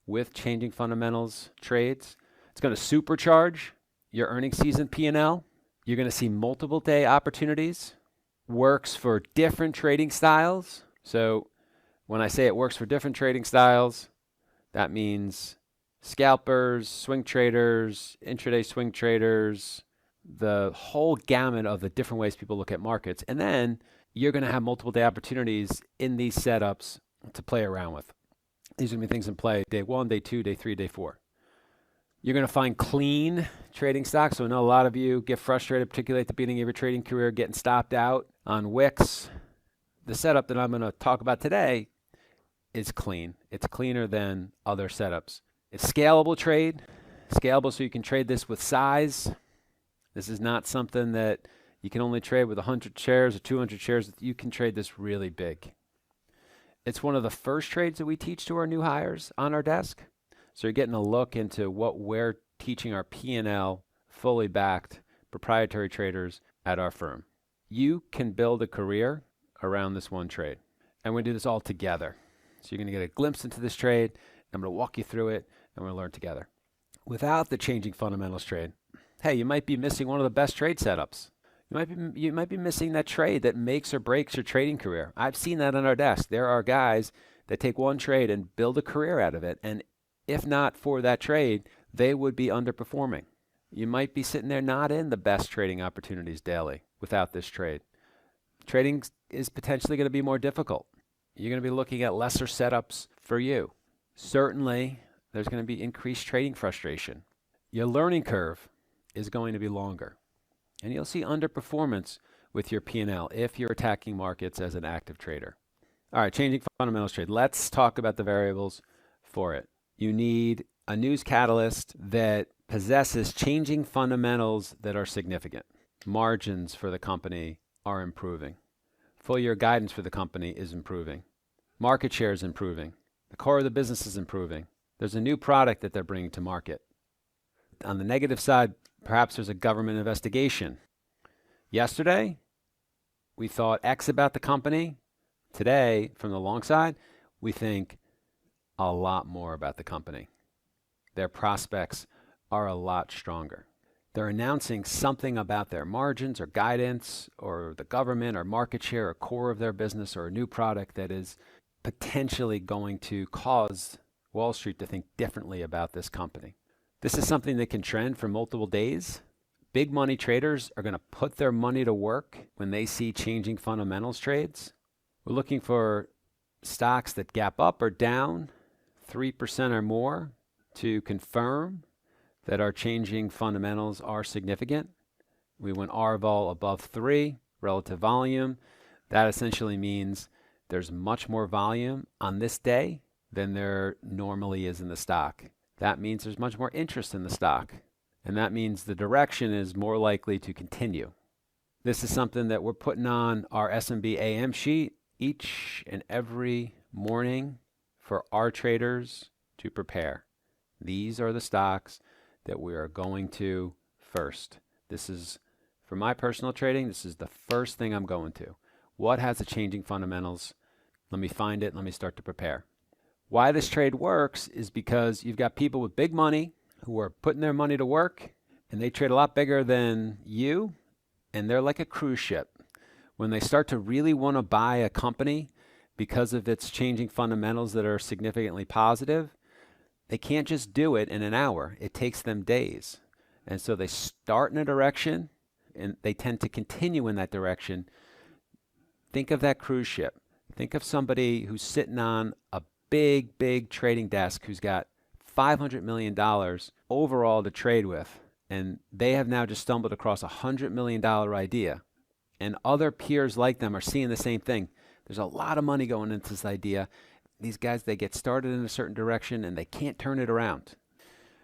with changing fundamentals trades. It's going to supercharge your earnings season P&L. You're going to see multiple day opportunities. Works for different trading styles. So when I say it works for different trading styles, that means scalpers, swing traders, intraday swing traders, the whole gamut of the different ways people look at markets. And then you're going to have multiple day opportunities in these setups to play around with. These are going to be things in play day 1, day 2, day 3, day 4. You're going to find clean trading stocks. So I know a lot of you get frustrated, particularly at the beginning of your trading career, getting stopped out on wicks. The setup that I'm going to talk about today is clean. It's cleaner than other setups. It's scalable trade. Scalable so you can trade this with size. This is not something that you can only trade with 100 shares or 200 shares. You can trade this really big. It's one of the first trades that we teach to our new hires on our desk. So you're getting a look into what we're teaching our P&L fully backed proprietary traders at our firm. You can build a career around this one trade. And we do this all together. So you're going to get a glimpse into this trade. I'm going to walk you through it, and we're going to learn together. Without the changing fundamentals trade, hey, you might be missing one of the best trade setups. You might be missing that trade that makes or breaks your trading career. I've seen that on our desk. There are guys that take one trade and build a career out of it. And if not for that trade, they would be underperforming. You might be sitting there not in the best trading opportunities daily without this trade. Trading is potentially going to be more difficult. You're going to be looking at lesser setups for you. Certainly, there's going to be increased trading frustration. Your learning curve is going to be longer. And you'll see underperformance with your P&L if you're attacking markets as an active trader. All right, changing fundamentals trade. Let's talk about the variables for it. You need a news catalyst that possesses changing fundamentals that are significant. Margins for the company are improving. Full year guidance for the company is improving. Market share is improving. The core of the business is improving. There's a new product that they're bringing to market. On the negative side, perhaps there's a government investigation. Yesterday, we thought X about the company. Today, from the long side, we think a lot more about the company. Their prospects are a lot stronger. They're announcing something about their margins or guidance or the government or market share or core of their business or a new product that is potentially going to cause Wall Street to think differently about this company. This is something that can trend for multiple days. Big money traders are going to put their money to work when they see changing fundamentals trades. We're looking for stocks that gap up or down 3% or more to confirm that our changing fundamentals are significant. We went R-vol above 3, relative volume. That essentially means there's much more volume on this day than there normally is in the stock. That means there's much more interest in the stock. And that means the direction is more likely to continue. This is something that we're putting on our SMB AM sheet each and every morning for our traders to prepare. These are the stocks that we are going to first. This is, for my personal trading, this is the first thing I'm going to. What has the changing fundamentals? Let me find it. Let me start to prepare. Why this trade works is because you've got people with big money who are putting their money to work, and they trade a lot bigger than you, and they're like a cruise ship. When they start to really want to buy a company because of its changing fundamentals that are significantly positive, they can't just do it in an hour. It takes them days. And so they start in a direction, and they tend to continue in that direction. Think of that cruise ship. Think of somebody who's sitting on a big trading desk who's got $500 million overall to trade with. And they have now just stumbled across $100 million idea. And other peers like them are seeing the same thing. There's a lot of money going into this idea. These guys, they get started in a certain direction and they can't turn it around.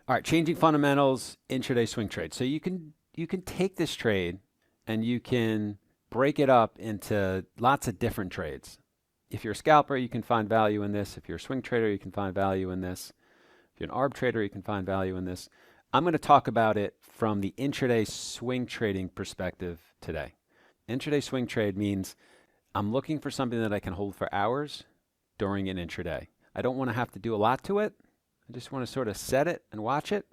All right, changing fundamentals, intraday swing trade. So you can take this trade and you can break it up into lots of different trades. If you're a scalper, you can find value in this. If you're a swing trader, you can find value in this. If you're an arb trader, you can find value in this. I'm going to talk about it from the intraday swing trading perspective today. Intraday swing trade means I'm looking for something that I can hold for hours during an intraday. I don't want to have to do a lot to it. I just want to sort of set it and watch it.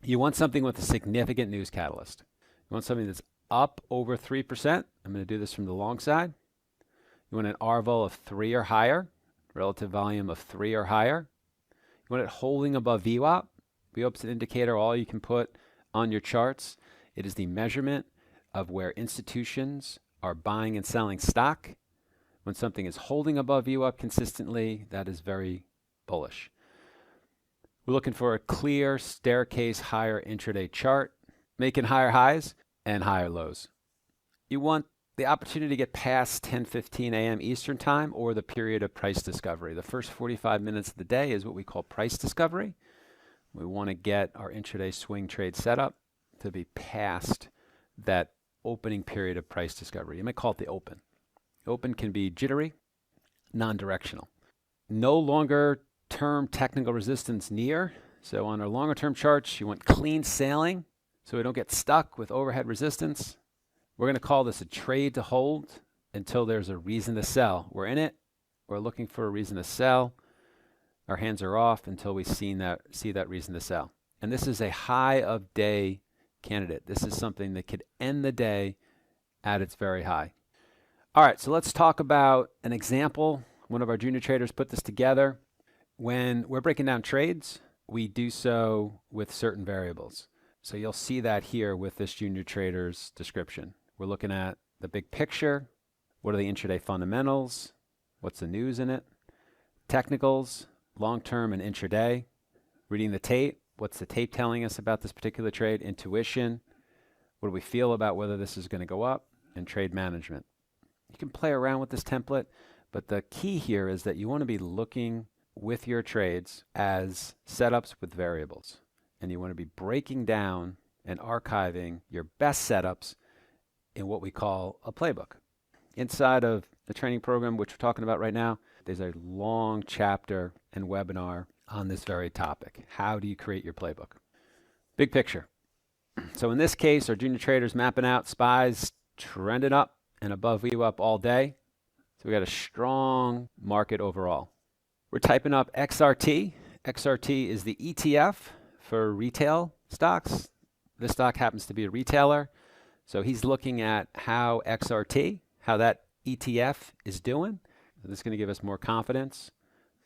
You want something with a significant news catalyst. You want something that's up over 3%. I'm going to do this from the long side. You want an RVOL of 3 or higher, relative volume of 3 or higher. You want it holding above VWAP. VWAP is an indicator, all you can put on your charts. It is the measurement of where institutions are buying and selling stock. When something is holding above VWAP consistently, that is very bullish. We're looking for a clear staircase higher intraday chart, making higher highs and higher lows. You want the opportunity to get past 10:15 a.m. Eastern time or the period of price discovery. The first 45 minutes of the day is what we call price discovery. We want to get our intraday swing trade set up to be past that opening period of price discovery. You might call it the open. Open can be jittery, non-directional. No longer term technical resistance near. So on our longer term charts, you want clean sailing so we don't get stuck with overhead resistance. We're going to call this a trade to hold until there's a reason to sell. We're in it. We're looking for a reason to sell. Our hands are off until we see that reason to sell. And this is a high of day candidate. This is something that could end the day at its very high. All right, so let's talk about an example. One of our junior traders put this together. When we're breaking down trades, we do so with certain variables. So you'll see that here with this junior trader's description. We're looking at the big picture. What are the intraday fundamentals? What's the news in it? Technicals, long-term and intraday. Reading the tape. What's the tape telling us about this particular trade? Intuition. What do we feel about whether this is going to go up? And trade management. You can play around with this template, but the key here is that you want to be looking with your trades as setups with variables. And you want to be breaking down and archiving your best setups in what we call a playbook. Inside of the training program, which we're talking about right now, there's a long chapter and webinar on this very topic. How do you create your playbook? Big picture. So in this case, our junior traders mapping out SPYs trending up and above VWAP all day. So we got a strong market overall. We're typing up XRT. XRT is the ETF for retail stocks. This stock happens to be a retailer. So he's looking at how XRT, how that ETF is doing. So this is going to give us more confidence.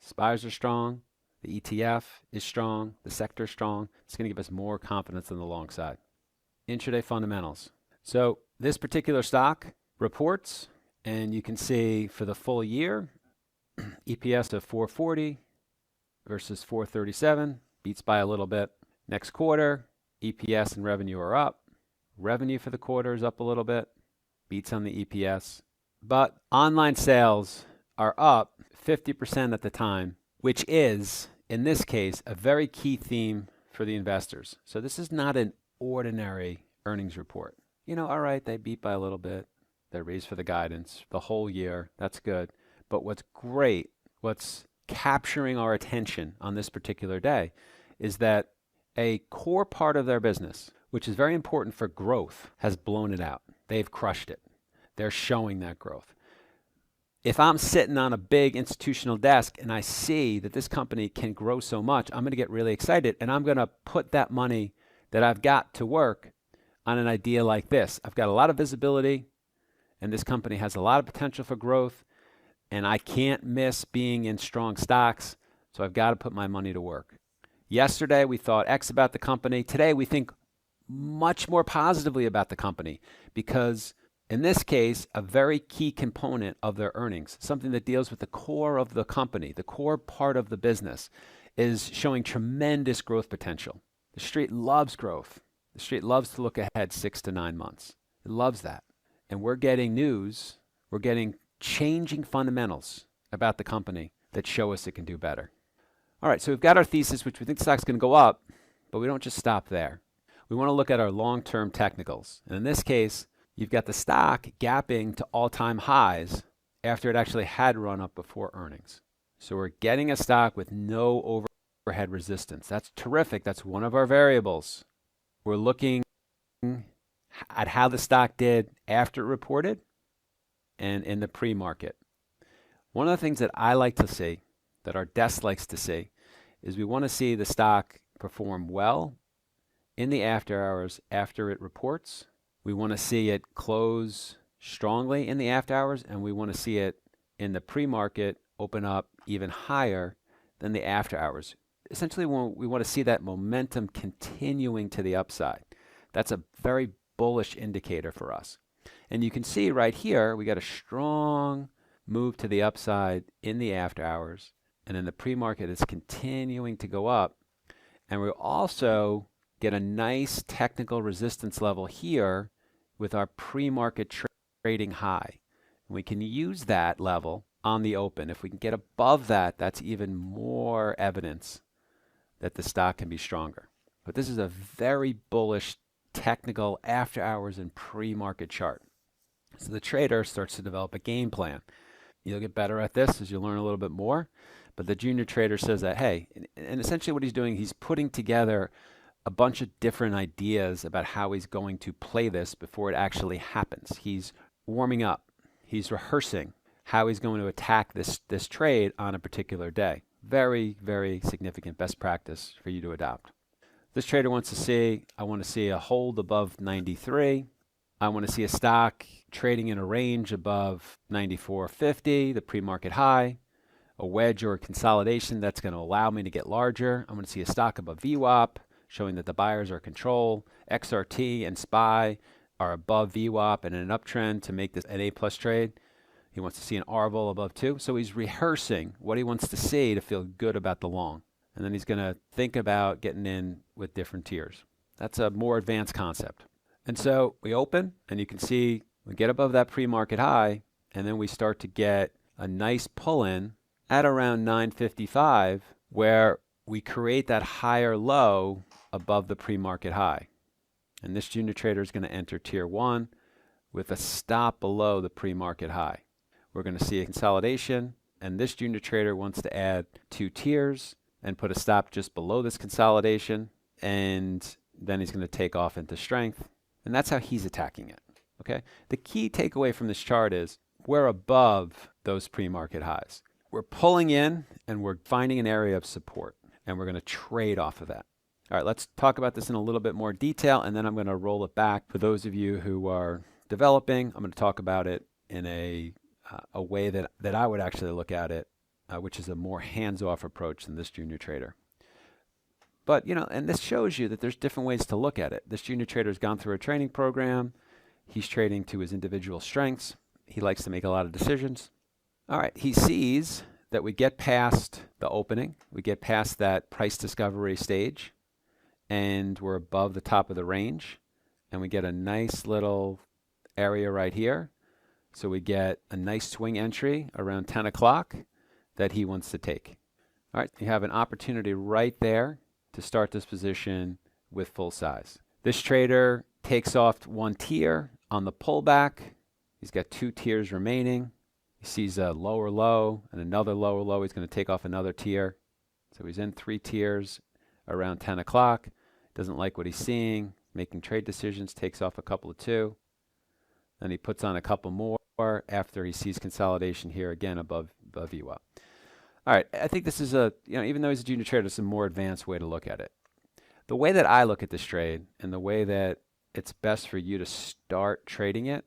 SPYs are strong. The ETF is strong. The sector is strong. It's going to give us more confidence on the long side. Intraday fundamentals. So this particular stock reports, and you can see for the full year, EPS of 440 versus 437, beats by a little bit. Next quarter, EPS and revenue are up. Revenue for the quarter is up a little bit, beats on the EPS. But online sales are up 50% at the time, which is, in this case, a very key theme for the investors. So this is not an ordinary earnings report. You know, all right, they beat by a little bit. They raised for the guidance the whole year. That's good. But what's great, what's capturing our attention on this particular day is that a core part of their business, which is very important for growth, has blown it out. They've crushed it. They're showing that growth. If I'm sitting on a big institutional desk and I see that this company can grow so much, I'm going to get really excited and I'm going to put that money that I've got to work on an idea like this. I've got a lot of visibility and this company has a lot of potential for growth and I can't miss being in strong stocks, so I've got to put my money to work. Yesterday, we thought X about the company. Today, we think much more positively about the company because in this case, a very key component of their earnings, something that deals with the core of the company, the core part of the business, is showing tremendous growth potential. The street loves growth. The street loves to look ahead 6 to 9 months. It loves that. And we're getting news, we're getting changing fundamentals about the company that show us it can do better. All right, so we've got our thesis, which we think the stock's going to go up, but we don't just stop there. We want to look at our long-term technicals. And in this case, you've got the stock gapping to all-time highs after it actually had run up before earnings. So we're getting a stock with no overhead resistance. That's terrific. That's one of our variables. We're looking at how the stock did after it reported and in the pre-market. One of the things that I like to see, that our desk likes to see, is we want to see the stock perform well in the after hours after it reports. We want to see it close strongly in the after hours, and we want to see it in the pre-market open up even higher than the after hours. Essentially, we want to see that momentum continuing to the upside. That's a very bullish indicator for us. And you can see right here, we got a strong move to the upside in the after hours. And in the pre-market, it's continuing to go up. And we also get a nice technical resistance level here with our pre-market trading high. And we can use that level on the open. If we can get above that, that's even more evidence that the stock can be stronger. But this is a very bullish technical after hours and pre-market chart. So the trader starts to develop a game plan. You'll get better at this as you learn a little bit more. But the junior trader says that, hey, and essentially what he's doing, he's putting together a bunch of different ideas about how he's going to play this before it actually happens. He's warming up. He's rehearsing how he's going to attack this trade on a particular day. Very, very significant best practice for you to adopt. This trader wants to see, I want to see a hold above 93. I want to see a stock trading in a range above 94.50, the pre-market high, a wedge or a consolidation that's going to allow me to get larger. I want to see a stock above VWAP, showing that the buyers are in control. XRT and SPY are above VWAP and in an uptrend to make this an A+ trade. He wants to see an RVOL above 2. So he's rehearsing what he wants to see to feel good about the long. And then he's going to think about getting in with different tiers. That's a more advanced concept. And so we open, and you can see we get above that pre-market high, and then we start to get a nice pull-in at around 955, where we create that higher low above the pre-market high. And this junior trader is going to enter tier 1 with a stop below the pre-market high. We're going to see a consolidation, and this junior trader wants to add 2 tiers and put a stop just below this consolidation, and then he's going to take off into strength. And that's how he's attacking it. Okay. The key takeaway from this chart is we're above those pre-market highs. We're pulling in and we're finding an area of support, and we're going to trade off of that. All right, let's talk about this in a little bit more detail, and then I'm going to roll it back for those of you who are developing. I'm going to talk about it in a way that I would actually look at it, which is a more hands-off approach than this junior trader. But, and this shows you that there's different ways to look at it. This junior trader has gone through a training program. He's trading to his individual strengths. He likes to make a lot of decisions. All right, he sees that we get past the opening. We get past that price discovery stage, and we're above the top of the range. And we get a nice little area right here. So we get a nice swing entry around 10 o'clock that he wants to take. All right, you have an opportunity right there to start this position with full size. This trader takes off 1 tier on the pullback. He's got 2 tiers remaining. He sees a lower low and another lower low. He's going to take off another tier. So he's in 3 tiers around 10 o'clock. Doesn't like what he's seeing, making trade decisions, takes off a couple of 2. Then he puts on a couple more after he sees consolidation here again above VWAP. All right, I think this is even though he's a junior trader, it's a more advanced way to look at it. The way that I look at this trade and the way that it's best for you to start trading it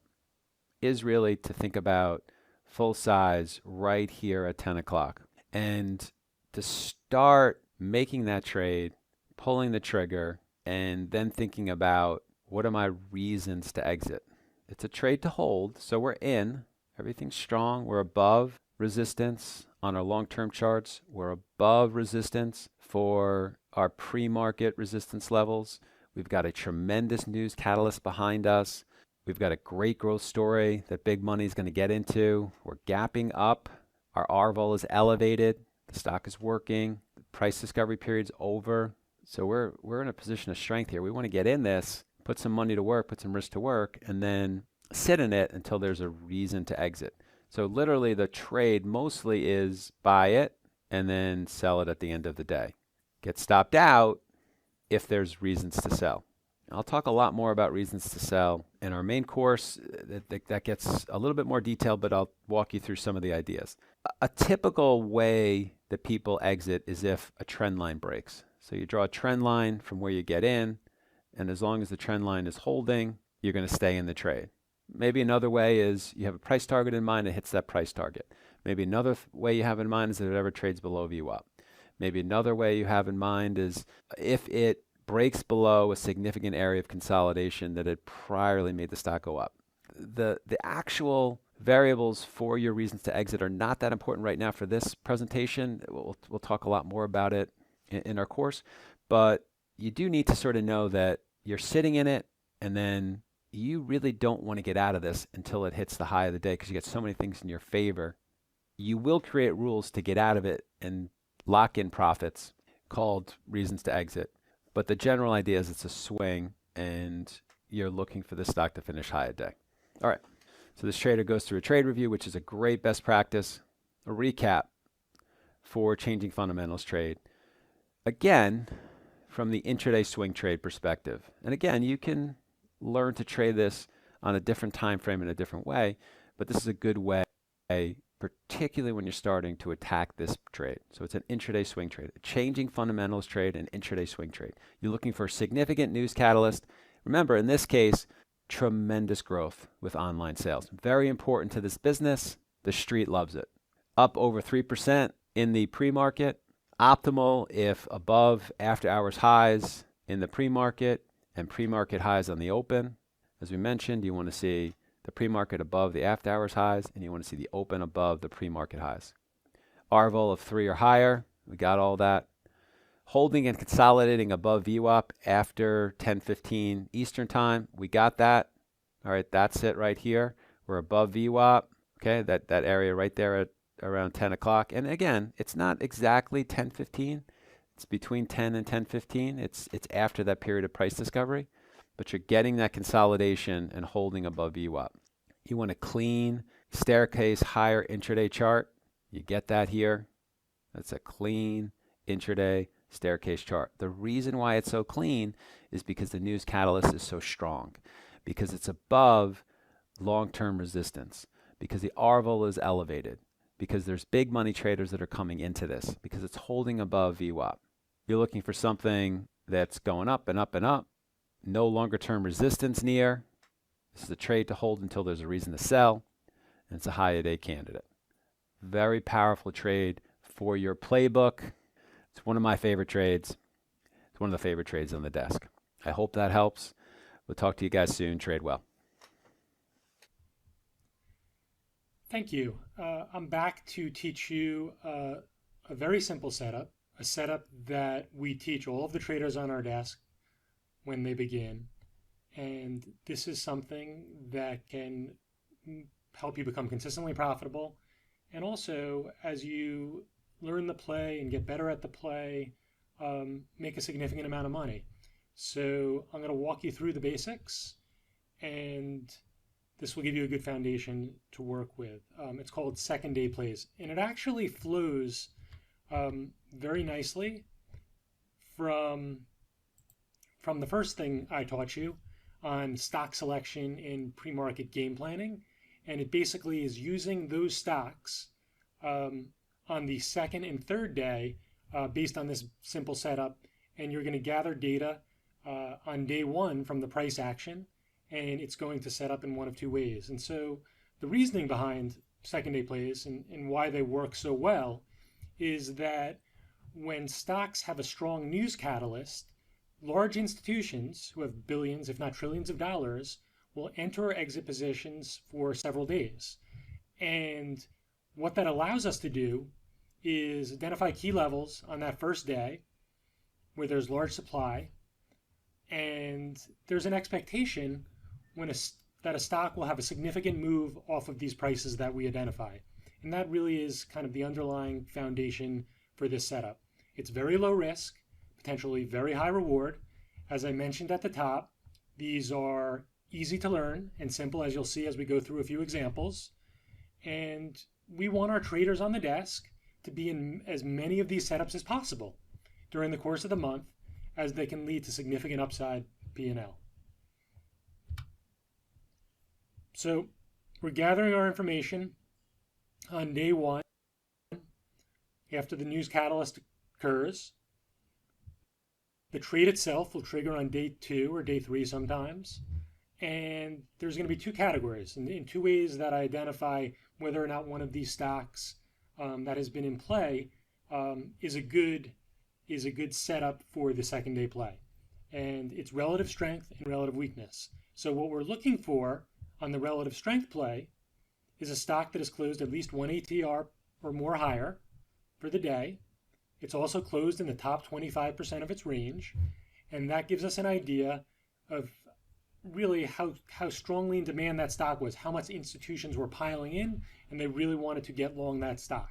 is really to think about full size right here at 10 o'clock. And to start making that trade, pulling the trigger, and then thinking about what are my reasons to exit. It's a trade to hold, so we're in. Everything's strong. We're above resistance on our long-term charts. We're above resistance for our pre-market resistance levels. We've got a tremendous news catalyst behind us. We've got a great growth story that big money is going to get into. We're gapping up. Our RVOL is elevated. The stock is working. The price discovery period's over. So we're in a position of strength here. We want to get in this, put some money to work, put some risk to work, and then sit in it until there's a reason to exit. So literally the trade mostly is buy it and then sell it at the end of the day. Get stopped out if there's reasons to sell. I'll talk a lot more about reasons to sell in our main course. That gets a little bit more detailed, but I'll walk you through some of the ideas. A typical way that people exit is if a trend line breaks. So you draw a trend line from where you get in, and as long as the trend line is holding, you're going to stay in the trade. Maybe another way is you have a price target in mind, it hits that price target. Maybe another way you have in mind is that it ever trades below VWAP. Maybe another way you have in mind is if it breaks below a significant area of consolidation that had priorly made the stock go up. The actual variables for your reasons to exit are not that important right now for this presentation. We'll talk a lot more about it in our course, but you do need to sort of know that you're sitting in it and then you really don't want to get out of this until it hits the high of the day because you get so many things in your favor. You will create rules to get out of it and lock in profits called reasons to exit. But the general idea is it's a swing and you're looking for the stock to finish high a day. All right. So this trader goes through a trade review, which is a great best practice. A recap for changing fundamentals trade. Again, from the intraday swing trade perspective. And again, you can learn to trade this on a different time frame in a different way, but this is a good way, particularly when you're starting to attack this trade. So it's an intraday swing trade, a changing fundamentals trade, an intraday swing trade. You're looking for a significant news catalyst. Remember, in this case, tremendous growth with online sales. Very important to this business. The street loves it. Up over 3% in the pre-market. Optimal if above after hours highs in the pre-market and pre-market highs on the open. As we mentioned, you want to see the pre-market above the after hours highs, and you want to see the open above the pre-market highs. RVOL of 3 or higher, we got all that. Holding and consolidating above VWAP after 10:15 Eastern time, we got that. All right, that's it right here. We're above VWAP, okay, that area right there at around 10 o'clock. And again, it's not exactly 10:15. It's between 10 and 10:15. It's after that period of price discovery. But you're getting that consolidation and holding above VWAP. You want a clean staircase higher intraday chart. You get that here. That's a clean intraday staircase chart. The reason why it's so clean is because the news catalyst is so strong, because it's above long-term resistance, because the RVOL is elevated, because there's big money traders that are coming into this, because it's holding above VWAP. You're looking for something that's going up and up and up. No longer term resistance near. This is a trade to hold until there's a reason to sell, and it's a high a day candidate. Very powerful trade for your playbook. It's one of my favorite trades. It's one of the favorite trades on the desk. I hope that helps. We'll talk to you guys soon. Trade well. Thank you. I'm back to teach you a very simple setup, a setup that we teach all of the traders on our desk when they begin. And this is something that can help you become consistently profitable. And also, as you learn the play and get better at the play, make a significant amount of money. So I'm going to walk you through the basics, and this will give you a good foundation to work with. It's called second day plays, and it actually flows very nicely from the first thing I taught you on stock selection and pre-market game planning. And it basically is using those stocks on the second and third day based on this simple setup. And you're going to gather data on day one from the price action, and it's going to set up in one of two ways. And so the reasoning behind second day plays and why they work so well is that when stocks have a strong news catalyst, large institutions who have billions, if not trillions of dollars, will enter or exit positions for several days. And what that allows us to do is identify key levels on that first day where there's large supply And there's an expectation that a stock will have a significant move off of these prices that we identify. And that really is kind of the underlying foundation for this setup. It's very low risk, potentially very high reward. As I mentioned at the top, these are easy to learn and simple, as you'll see as we go through a few examples. And we want our traders on the desk to be in as many of these setups as possible during the course of the month, as they can lead to significant upside P&L. So we're gathering our information on day one after the news catalyst occurs. The trade itself will trigger on day 2 or day 3 sometimes. And there's going to be two categories, in two ways that I identify whether or not one of these stocks that has been in play is a good setup for the second day play. And it's relative strength and relative weakness. So what we're looking for on the relative strength play is a stock that has closed at least one ATR or more higher for the day. It's also closed in the top 25% of its range, and that gives us an idea of really how strongly in demand that stock was, how much institutions were piling in, and they really wanted to get long that stock.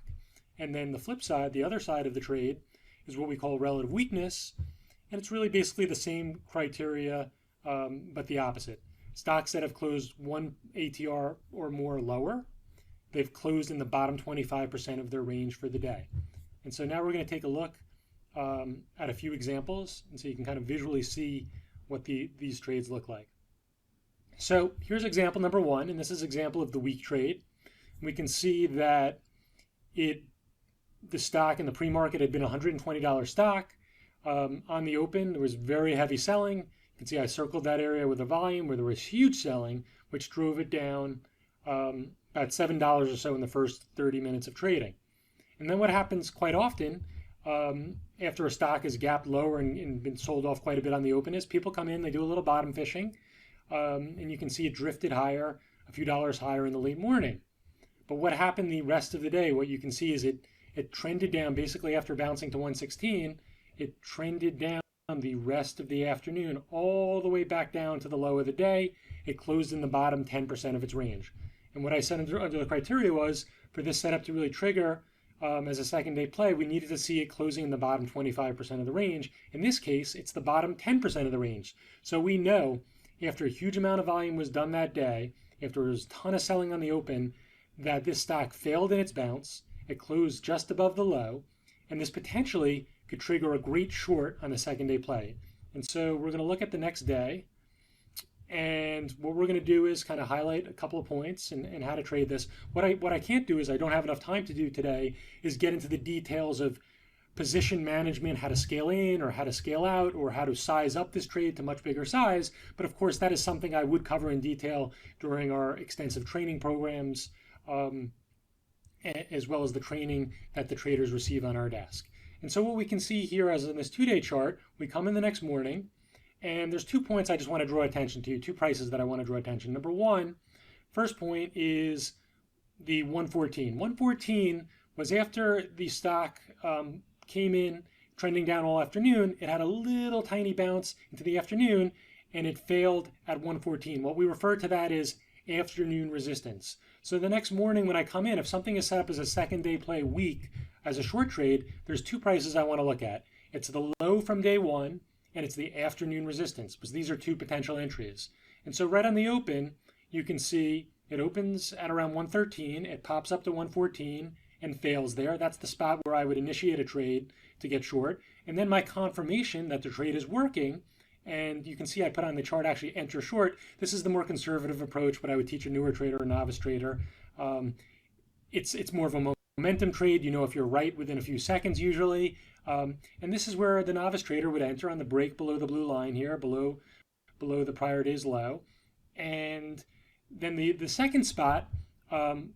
And then the flip side, the other side of the trade, is what we call relative weakness, and it's really basically the same criteria, but the opposite. Stocks that have closed one ATR or more lower, they've closed in the bottom 25% of their range for the day. And so now we're going to take a look at a few examples, and so you can kind of visually see what these trades look like. So here's example number 1, and this is example of the weak trade. We can see that the stock in the pre-market had been a $120 stock. On the open, there was very heavy selling. You can see I circled that area with a volume where there was huge selling, which drove it down about $7 or so in the first 30 minutes of trading. And then what happens quite often after a stock is gapped lower and been sold off quite a bit on the open is people come in, they do a little bottom fishing, and you can see it drifted higher, a few dollars higher in the late morning. But what happened the rest of the day, what you can see is it trended down basically after bouncing to 116. It trended down the rest of the afternoon all the way back down to the low of the day. It closed in the bottom 10% of its range. And what I said under the criteria was for this setup to really trigger as a second day play, we needed to see it closing in the bottom 25% of the range. In this case, it's the bottom 10% of the range. So we know after a huge amount of volume was done that day, after there was a ton of selling on the open, that this stock failed in its bounce. It closed just above the low, and this potentially could trigger a great short on a second day play. And so we're going to look at the next day, and what we're going to do is kind of highlight a couple of points and how to trade this. What I can't do is, I don't have enough time to do today, is get into the details of position management, how to scale in or how to scale out, or how to size up this trade to much bigger size. But of course, that is something I would cover in detail during our extensive training programs, as well as the training that the traders receive on our desk. And so what we can see here, as in this 2-day chart, we come in the next morning, and there's 2 points I just want to draw attention to, 2 prices that I want to draw attention. Number one, first point is the 114. 114 was after the stock came in trending down all afternoon. It had a little tiny bounce into the afternoon, and it failed at 114. What we refer to that as afternoon resistance. So the next morning when I come in, if something is set up as a second day play week as a short trade, there's 2 prices I want to look at. It's the low from day 1, and it's the afternoon resistance, because these are 2 potential entries. And so right on the open, you can see it opens at around 113, it pops up to 114 and fails there. That's the spot where I would initiate a trade to get short. And then my confirmation that the trade is working, and you can see I put on the chart actually enter short. This is the more conservative approach, but I would teach a newer trader or novice trader. It's more of a momentum trade. You know if you're right within a few seconds usually. And this is where the novice trader would enter on the break below the blue line here, below the prior day's low. And then the second spot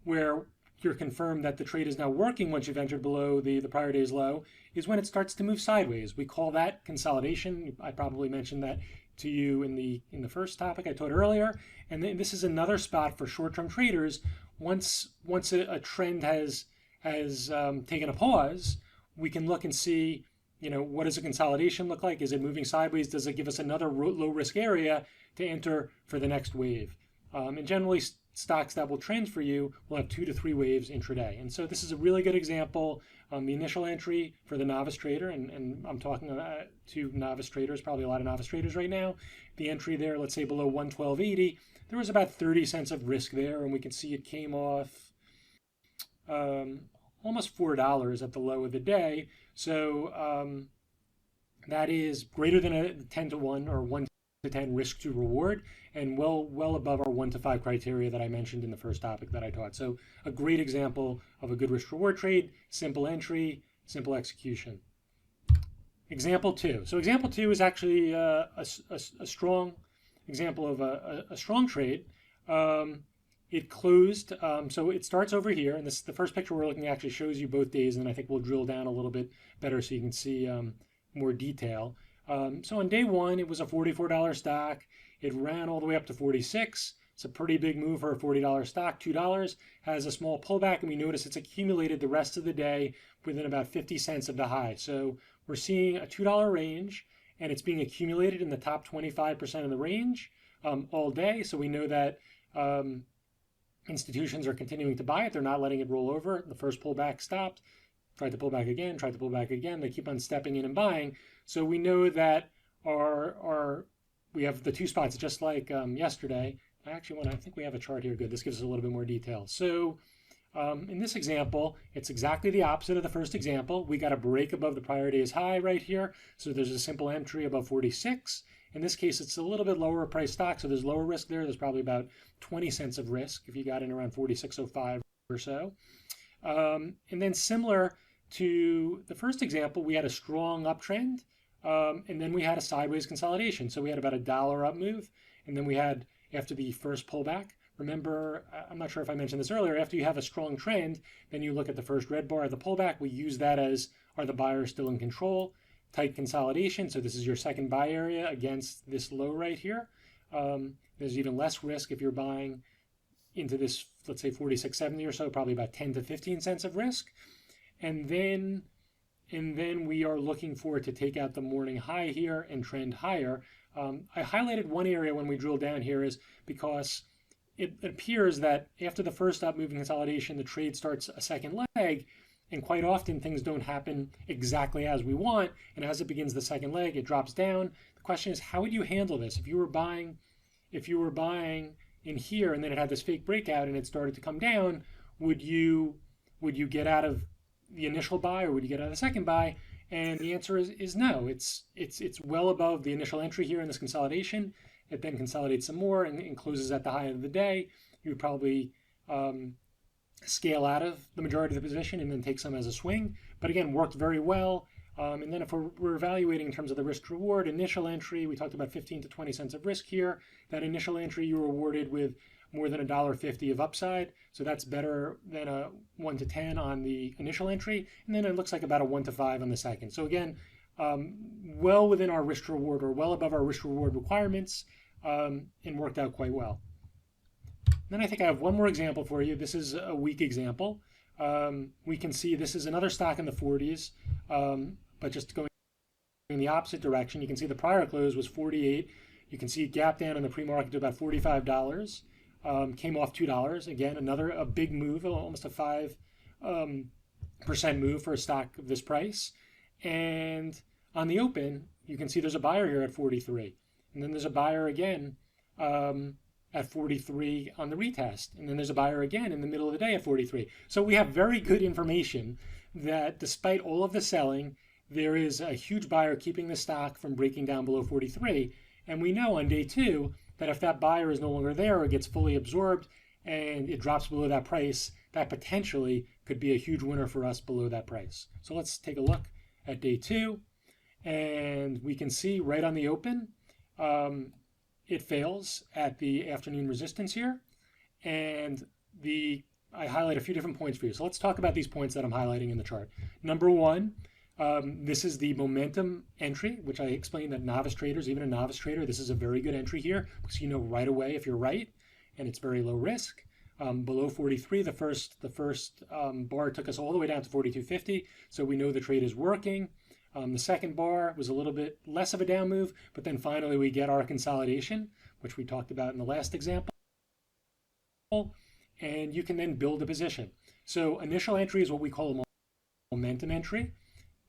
where you're confirmed that the trade is now working once you've entered below the prior day's low is when it starts to move sideways. We call that consolidation. I probably mentioned that to you in the first topic I taught earlier. And then this is another spot for short-term traders. Once a trend has taken a pause, we can look and see, what does a consolidation look like? Is it moving sideways? Does it give us another low risk area to enter for the next wave? And generally, stocks that will trend for you will have 2 to 3 waves intraday. And so this is a really good example. The initial entry for the novice trader, and I'm talking to novice traders, probably a lot of novice traders right now. The entry there, let's say below 112.80, there was about 30 cents of risk there, and we can see it came off almost $4 at the low of the day. So that is greater than a 10 to 1 or 1 to 10 risk to reward, and well above our 1 to 5 criteria that I mentioned in the first topic that I taught. So a great example of a good risk reward trade, simple entry, simple execution. Example 2. So example 2 is actually a strong example of a strong trade. It closed, so it starts over here, and the first picture we're looking at actually shows you both days, and I think we'll drill down a little bit better so you can see more detail. So on day 1, it was a $44 stock. It ran all the way up to 46. It's a pretty big move for a $40 stock. $2 has a small pullback, and we notice it's accumulated the rest of the day within about 50 cents of the high. So we're seeing a $2 range, and it's being accumulated in the top 25% of the range all day. So we know that institutions are continuing to buy it. They're not letting it roll over. The first pullback stopped, tried to pull back again, tried to pull back again. They keep on stepping in and buying. So we know that we have the 2 spots just like yesterday. I think we have a chart here. Good. This gives us a little bit more detail. So in this example, it's exactly the opposite of the first example. We got a break above the prior day's high right here. So there's a simple entry above 46. In this case, it's a little bit lower price stock, so there's lower risk there. There's probably about 20 cents of risk if you got in around 46.05 or so. And then similar to the first example, we had a strong uptrend, and then we had a sideways consolidation. So we had about a $1 up move, and then we had, after the first pullback, remember, I'm not sure if I mentioned this earlier, after you have a strong trend, then you look at the first red bar of the pullback. We use that as, are the buyers still in control? Tight consolidation, so this is your second buy area against this low right here. There's even less risk if you're buying into this, let's say 46.70 or so, probably about 10 to 15 cents of risk. And then we are looking for it to take out the morning high here and trend higher. I highlighted one area when we drill down here is because it appears that after the first up moving consolidation, the trade starts a second leg. And quite often things don't happen exactly as we want. And as it begins the second leg, it drops down. The question is, how would you handle this? If you were buying in here and then it had this fake breakout and it started to come down, would you get out of the initial buy or would you get out of the second buy? And the answer is no. It's well above the initial entry here in this consolidation. It then consolidates some more and closes at the high of the day. You would probably scale out of the majority of the position and then take some as a swing. But again, worked very well. And then if we're evaluating in terms of the risk reward, initial entry, we talked about 15 to 20 cents of risk here. That initial entry, you were rewarded with more than $1.50 of upside. So that's better than a 1 to 10 on the initial entry. And then it looks like about a 1 to 5 on the second. So again, well within our risk reward or well above our risk reward requirements, and worked out quite well. Then I think I have one more example for you. This is a weak example. We can see this is another stock in the 40s, but just going in the opposite direction. You can see the prior close was 48. You can see it gap down in the pre-market to about $45. Came off $2. Again, a big move, almost a 5% move for a stock of this price. And on the open, you can see there's a buyer here at 43. And then there's a buyer again at 43 on the retest. And then there's a buyer again in the middle of the day at 43. So we have very good information that despite all of the selling, there is a huge buyer keeping the stock from breaking down below 43. And we know on day 2 that if that buyer is no longer there or gets fully absorbed and it drops below that price, that potentially could be a huge winner for us below that price. So let's take a look at day 2. And we can see right on the open, it fails at the afternoon resistance here. And I highlight a few different points for you. So let's talk about these points that I'm highlighting in the chart. Number 1, this is the momentum entry, which I explained that novice traders, even a novice trader, this is a very good entry here because you know right away if you're right, and it's very low risk. Below 43, the first bar took us all the way down to 42.50, so we know the trade is working. The second bar was a little bit less of a down move, but then finally we get our consolidation, which we talked about in the last example, and you can then build a position. So initial entry is what we call a momentum entry,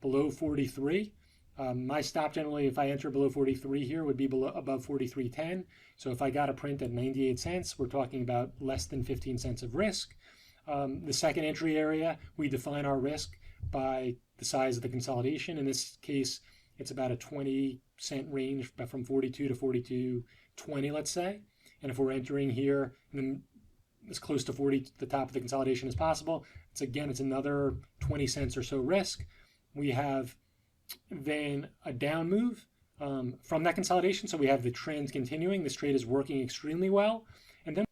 below 43. My stop generally, if I enter below 43 here, would be above 43.10. So if I got a print at 98 cents, we're talking about less than 15 cents of risk. The second entry area, we define our risk by the size of the consolidation. In this case, it's about a 20-cent range from 42 to 42.20, let's say. And if we're entering here as close to the top of the consolidation as possible, it's another 20 cents or so risk. We have then a down move from that consolidation. So we have the trend continuing. This trade is working extremely well. And then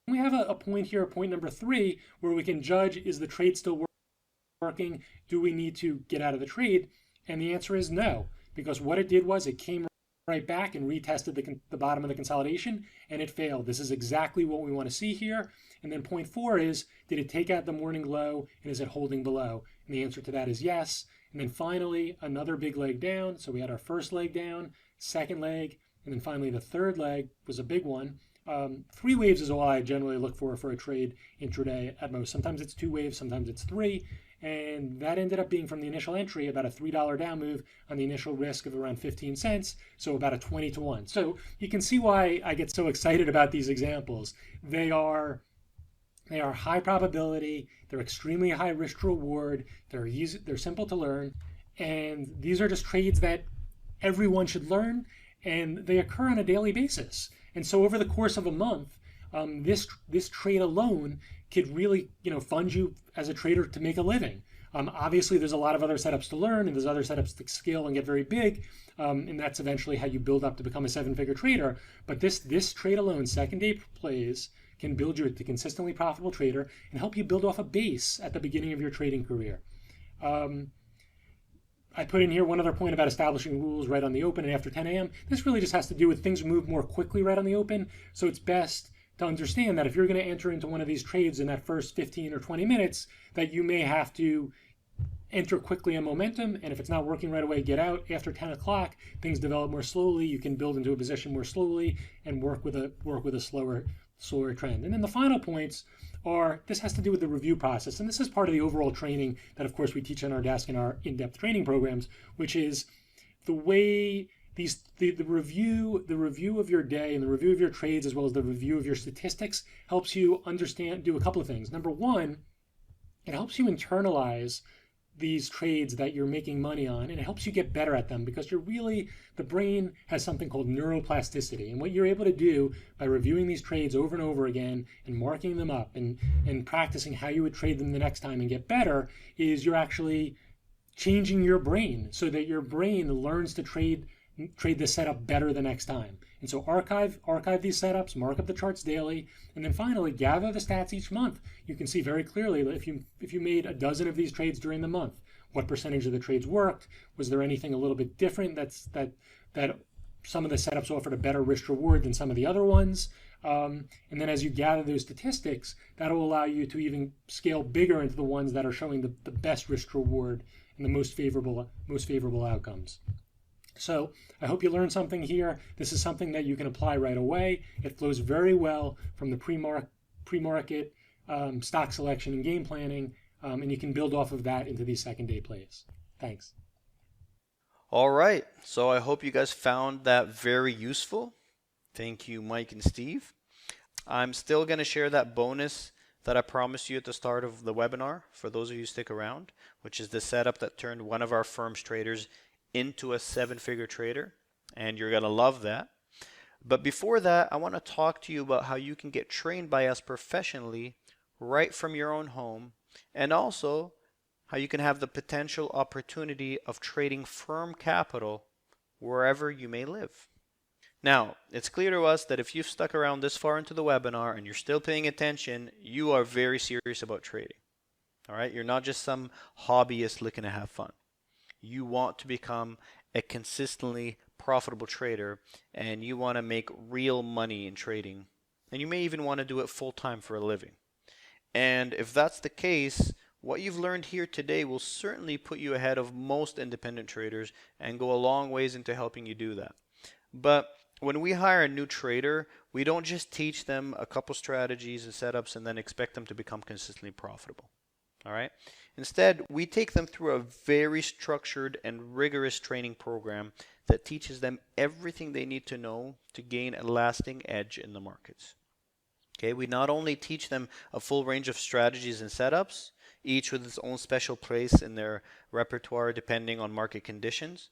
we have a point here, point number 3, where we can judge, is the trade still working? Do we need to get out of the trade? And the answer is no, because what it did was it came right back and retested the bottom of the consolidation, and it failed. This is exactly what we want to see here. And then point 4 is, did it take out the morning low, and is it holding below? And the answer to that is yes. And then finally, another big leg down. So we had our first leg down, second leg, and then finally the third leg was a big one. 3 waves is all I generally look for a trade intraday at most. Sometimes it's 2 waves, sometimes it's 3. And that ended up being, from the initial entry, about a $3 down move on the initial risk of around 15 cents, so about a 20 to 1. So you can see why I get so excited about these examples. They are high probability, they're extremely high risk to reward, they're simple to learn, and these are just trades that everyone should learn, and they occur on a daily basis. And so over the course of a month, this trade alone could really fund you as a trader to make a living. Obviously, there's a lot of other setups to learn, and there's other setups to scale and get very big, and that's eventually how you build up to become a 7-figure trader. But this trade alone, second day plays, can build you a consistently profitable trader and help you build off a base at the beginning of your trading career. I put in here one other point about establishing rules right on the open and after 10 a.m. This really just has to do with things move more quickly right on the open, so it's best to understand that if you're going to enter into one of these trades in that first 15 or 20 minutes, that you may have to enter quickly on momentum, and if it's not working right away, get out. After 10 o'clock, things develop more slowly. You can build into a position more slowly and work with a slower trend. And then the final points are, this has to do with the review process, and this is part of the overall training that, of course, we teach on our desk in our in-depth training programs, which is the way the review of your day and the review of your trades, as well as the review of your statistics, helps you do a couple of things. Number one, it helps you internalize these trades that you're making money on, and it helps you get better at them, because the brain has something called neuroplasticity. And what you're able to do by reviewing these trades over and over again and marking them up and practicing how you would trade them the next time and get better, is you're actually changing your brain so that your brain learns to trade this setup better the next time. And so archive these setups, mark up the charts daily, and then finally gather the stats each month. You can see very clearly that if you made a dozen of these trades during the month, what percentage of the trades worked? Was there anything a little bit different that some of the setups offered a better risk reward than some of the other ones? And then as you gather those statistics, that'll allow you to even scale bigger into the ones that are showing the best risk reward and the most favorable outcomes. So I hope you learned something here. This is something that you can apply right away. It flows very well from the pre-market stock selection and game planning, and you can build off of that into these second day plays. Thanks. All right, so I hope you guys found that very useful. Thank you, Mike and Steve. I'm still going to share that bonus that I promised you at the start of the webinar for those of you who stick around, which is the setup that turned one of our firm's traders into a 7-figure trader, and you're going to love that. But before that, I want to talk to you about how you can get trained by us professionally right from your own home, and also how you can have the potential opportunity of trading firm capital wherever you may live. Now, it's clear to us that if you've stuck around this far into the webinar and you're still paying attention, you are very serious about trading. All right, you're not just some hobbyist looking to have fun. You want to become a consistently profitable trader, and you want to make real money in trading, and you may even want to do it full time for a living. And if that's the case, What you've learned here today will certainly put you ahead of most independent traders and go a long ways into helping you do that. But when we hire a new trader, we don't just teach them a couple strategies and setups and then expect them to become consistently profitable. All right? Instead, we take them through a very structured and rigorous training program that teaches them everything they need to know to gain a lasting edge in the markets. Okay, we not only teach them a full range of strategies and setups, each with its own special place in their repertoire depending on market conditions,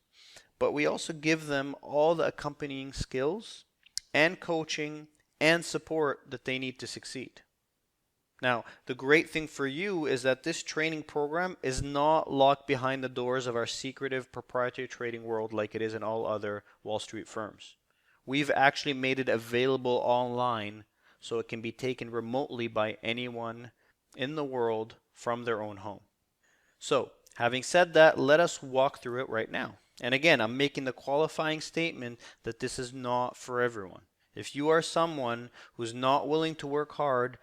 but we also give them all the accompanying skills and coaching and support that they need to succeed. Now, the great thing for you is that this training program is not locked behind the doors of our secretive proprietary trading world like it is in all other Wall Street firms. We've actually made it available online so it can be taken remotely by anyone in the world from their own home. So, having said that, let us walk through it right now. And again, I'm making the qualifying statement that this is not for everyone. If you are someone who's not willing to work hard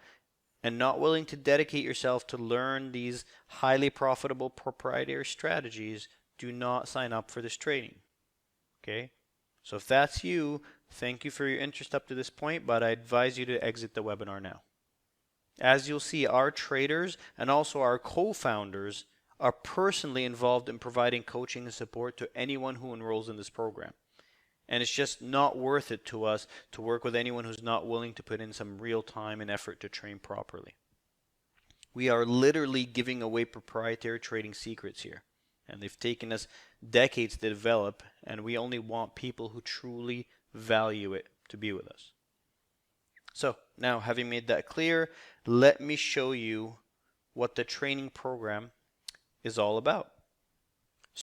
and not willing to dedicate yourself to learn these highly profitable proprietary strategies, do not sign up for this training. Okay? So if that's you, thank you for your interest up to this point, but I advise you to exit the webinar now. As you'll see, our traders and also our co-founders are personally involved in providing coaching and support to anyone who enrolls in this program. And it's just not worth it to us to work with anyone who's not willing to put in some real time and effort to train properly. We are literally giving away proprietary trading secrets here. And they've taken us decades to develop, and we only want people who truly value it to be with us. So, now having made that clear, let me show you what the training program is all about.